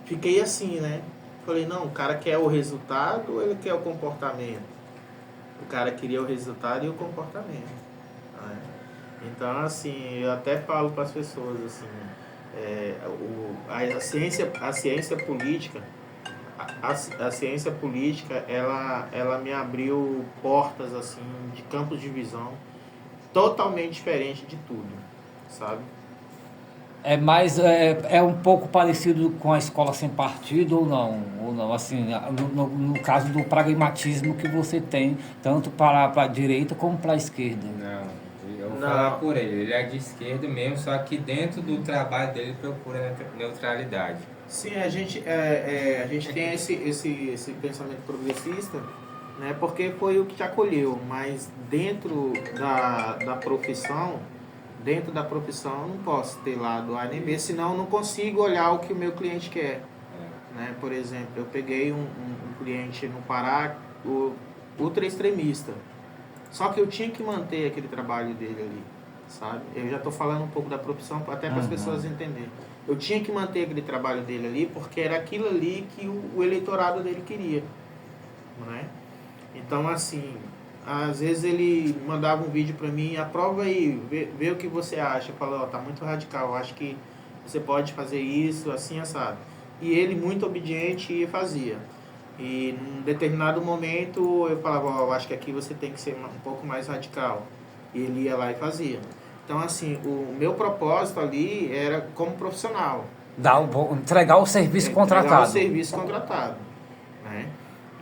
S3: fiquei assim, né? Falei, não, o cara quer o resultado ou ele quer o comportamento? O cara queria o resultado e o comportamento. Né? Então, assim, eu até falo para as pessoas, assim, a ciência política, a ciência política, ela me abriu portas, assim, de campos de visão totalmente diferente de tudo, sabe?
S2: É um pouco parecido com a escola sem partido ou não? Ou não, assim, no caso do pragmatismo que você tem, tanto para a direita como para a esquerda.
S1: Não, eu vou
S3: Não.
S1: falar por ele. Ele é de esquerda mesmo, só que dentro do trabalho dele procura neutralidade.
S3: Sim, a gente tem esse pensamento progressista, né, porque foi o que te acolheu, mas da profissão, dentro da profissão eu não posso ter lado A nem B, senão eu não consigo olhar o que o meu cliente quer. Né? Por exemplo, eu peguei um cliente no Pará, ultra extremista, só que eu tinha que manter aquele trabalho dele ali, sabe? Eu já estou falando um pouco da profissão até para as pessoas entenderem. Eu tinha que manter aquele trabalho dele ali porque era aquilo ali que o eleitorado dele queria, né? Então, assim, às vezes ele mandava um vídeo para mim, aprova aí, vê o que você acha. Eu falava, tá muito radical, eu acho que você pode fazer isso, assim, assado. E ele, muito obediente, fazia. E num determinado momento eu falava, eu acho que aqui você tem que ser um pouco mais radical. E ele ia lá e fazia. Então, assim, o meu propósito ali era como profissional.
S2: Entregar o serviço contratado.
S3: Entregar o serviço contratado, né?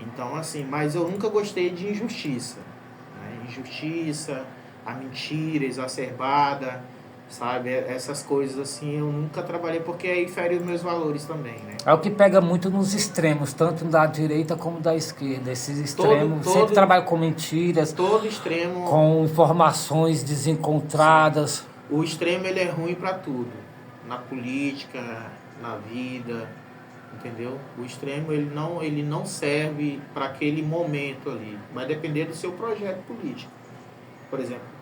S3: Então, assim, mas eu nunca gostei de injustiça. Né? Injustiça, a mentira exacerbada, sabe? Essas coisas assim, eu nunca trabalhei porque aí fere os meus valores também, né?
S2: É o que pega muito nos extremos, tanto da direita como da esquerda. Esses extremos sempre trabalham com mentiras,
S3: todo extremo,
S2: com informações desencontradas.
S3: Sim. O extremo ele é ruim para tudo, na política, na vida, entendeu? O extremo ele não serve para aquele momento ali, vai depender do seu projeto político. Por exemplo,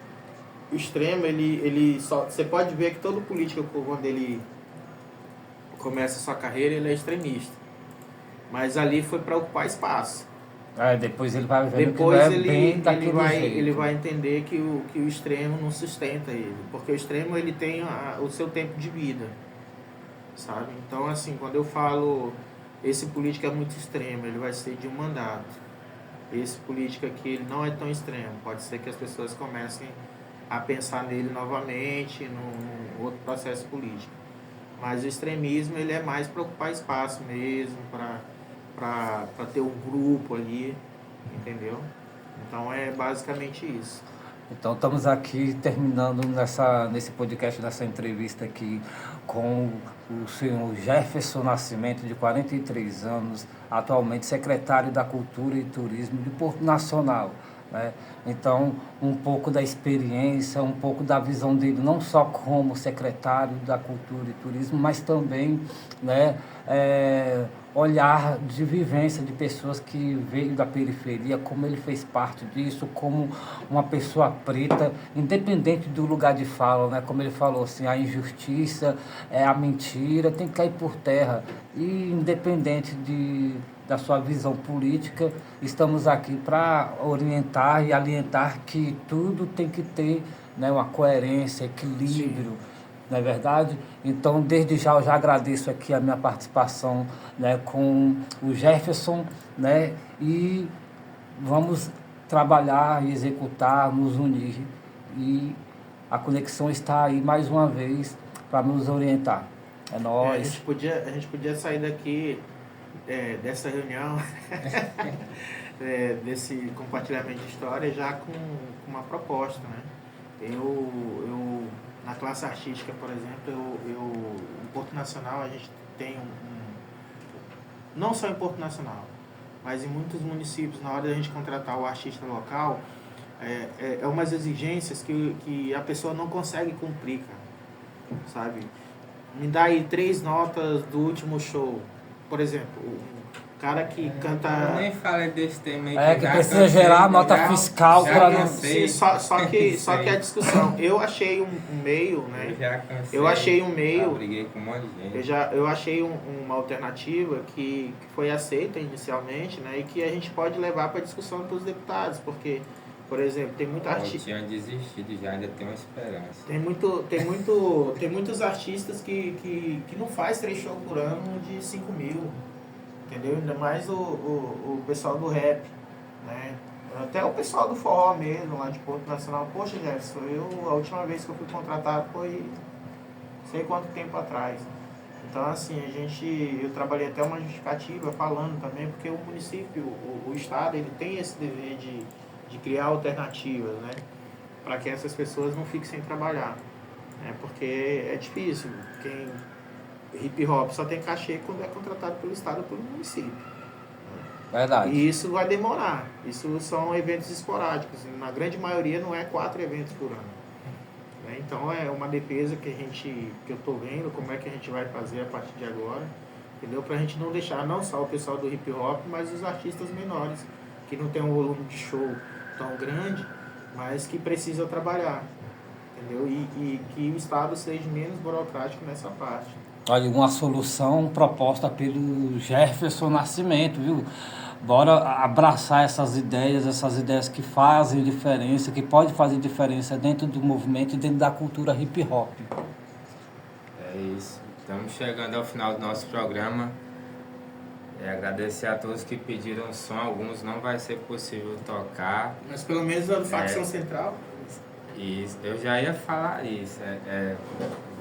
S3: o extremo ele só, você pode ver que todo político quando ele começa a sua carreira ele é extremista, mas ali foi para ocupar espaço.
S2: Depois ele vai ver
S3: depois
S2: que não é bem daquele jeito.
S3: Ele vai entender que o extremo não sustenta ele, porque o extremo ele tem o seu tempo de vida, sabe? Então, assim, quando eu falo esse político é muito extremo, ele vai ser de um mandato. Esse político aqui ele não é tão extremo, pode ser que as pessoas comecem a pensar nele novamente num outro processo político, mas o extremismo ele é mais para ocupar espaço mesmo, para ter um grupo ali, entendeu? Então é basicamente isso.
S2: Então estamos aqui terminando nesse podcast, nessa entrevista aqui com o senhor Jefferson Nascimento, de 43 anos, atualmente secretário da Cultura e Turismo de Porto Nacional. Né? Então, um pouco da experiência, um pouco da visão dele, não só como secretário da Cultura e Turismo, mas também, né, olhar de vivência de pessoas que veio da periferia, como ele fez parte disso, como uma pessoa preta, independente do lugar de fala, né? Como ele falou, assim, a injustiça, a mentira tem que cair por terra. E independente da sua visão política, estamos aqui para orientar e alientar que tudo tem que ter, né, uma coerência, equilíbrio. Sim. Não é verdade? Então, desde já, eu já agradeço aqui a minha participação, né, com o Jefferson, né, e vamos trabalhar e executar, nos unir. E a conexão está aí mais uma vez para nos orientar. É nóis.
S3: A gente podia sair daqui dessa reunião, desse compartilhamento de história, já com uma proposta, né? Eu na classe artística, por exemplo, em Porto Nacional a gente tem não só em Porto Nacional, mas em muitos municípios, na hora de a gente contratar o artista local, é umas exigências que a pessoa não consegue cumprir, cara, sabe? Me dá aí 3 notas do último show, por exemplo, o cara que canta...
S1: Eu nem falei desse tema aí.
S2: Que precisa gerar nota fiscal para não...
S3: Sim, só que a discussão, eu achei um meio, né? Eu achei um meio...
S1: briguei com um monte de gente.
S3: Eu achei uma alternativa que foi aceita inicialmente, né? E que a gente pode levar para discussão para os deputados, porque, por exemplo, tem muita artista...
S1: Eu tinha desistido já, ainda tenho uma esperança.
S3: Tem muitos artistas que não faz 3 shows por ano de 5 mil. Entendeu? Ainda mais o pessoal do rap, né? Até o pessoal do forró mesmo, lá de Porto Nacional. Poxa, Jefferson, a última vez que eu fui contratado foi sei quanto tempo atrás. Então, assim, eu trabalhei até uma justificativa falando também, porque o município, o Estado, ele tem esse dever de criar alternativas, né? Para que essas pessoas não fiquem sem trabalhar. Né? Porque é difícil. Hip hop só tem cachê quando é contratado pelo Estado ou pelo município.
S2: Verdade.
S3: E isso vai demorar. Isso são eventos esporádicos. Na grande maioria não é 4 eventos por ano. Né? Então é uma defesa que eu estou vendo como é que a gente vai fazer a partir de agora, entendeu? Para a gente não deixar não só o pessoal do hip hop, mas os artistas menores, que não tem um volume de show tão grande, mas que precisam trabalhar, entendeu? E que o Estado seja menos burocrático nessa parte.
S2: Olha, uma solução proposta pelo Jefferson Nascimento, viu? Bora abraçar essas ideias que fazem diferença, que podem fazer diferença dentro do movimento e dentro da cultura hip hop.
S1: É isso. Estamos chegando ao final do nosso programa. Agradecer a todos que pediram som. Alguns não vai ser possível tocar.
S3: Mas pelo menos a facção central.
S1: Isso, eu já ia falar isso.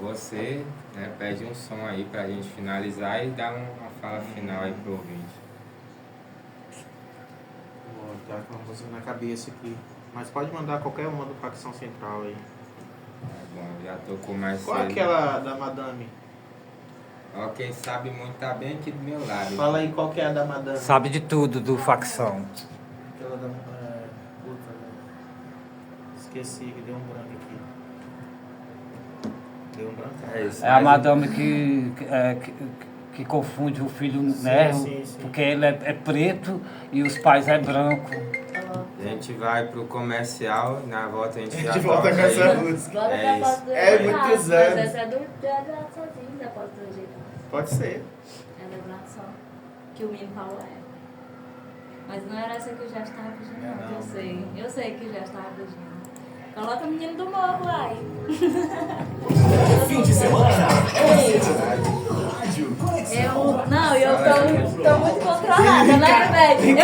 S1: Você, né, pede um som aí pra gente finalizar e dar uma fala final aí pro ouvinte.
S3: Tá com uma música na cabeça aqui. Mas pode mandar qualquer uma do facção central aí.
S1: Bom, já tocou mais
S3: Qual é aquela da Madame?
S1: Ó, quem sabe muito tá bem aqui do meu lado.
S3: Fala aí qual que é a da Madame.
S2: Sabe de tudo do facção.
S3: Aquela da... puta, né? Esqueci que deu um branco aqui. Deu um branco?
S1: É isso.
S2: É a madame que confunde o filho, né?
S3: Sim.
S2: Porque ele é preto e os pais é branco.
S1: A gente vai pro comercial, na volta a gente já
S3: volta com essa música.
S4: Bora
S1: É
S4: pra
S1: isso.
S4: foto do
S3: É
S4: Eduardo,
S3: muitos
S4: mas
S3: anos.
S4: essa é do Eduardo sozinho, da foto do jeito.
S3: Pode ser.
S4: É do Eduardo só. Que o menino falou Mas não era essa que o Jéssica estava pedindo, não. Eu sei que o Jéssica estava pedindo. Coloca o menino do morro aí.
S5: Fim de semana.
S4: Eu tô muito controlada, né, velho?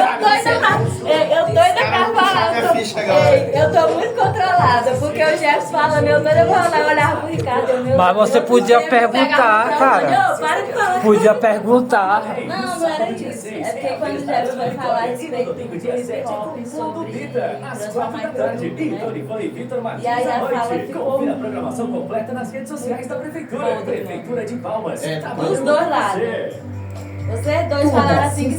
S4: Eu tô muito controlada, porque o Jefferson falando, eu doida pra lá, eu olhava pro Ricardo.
S2: Mas você podia perguntar, cara.
S4: Para de falar.
S2: Podia perguntar.
S4: Não era isso. É porque quando o Jefferson vai falar a respeito do hip hop, sobre transformar em produto, né? E aí ela fala que
S5: confira a programação completa nas redes sociais da Prefeitura. Prefeitura de Palmas.
S4: Dos dois lados. Vocês dois falaram assim que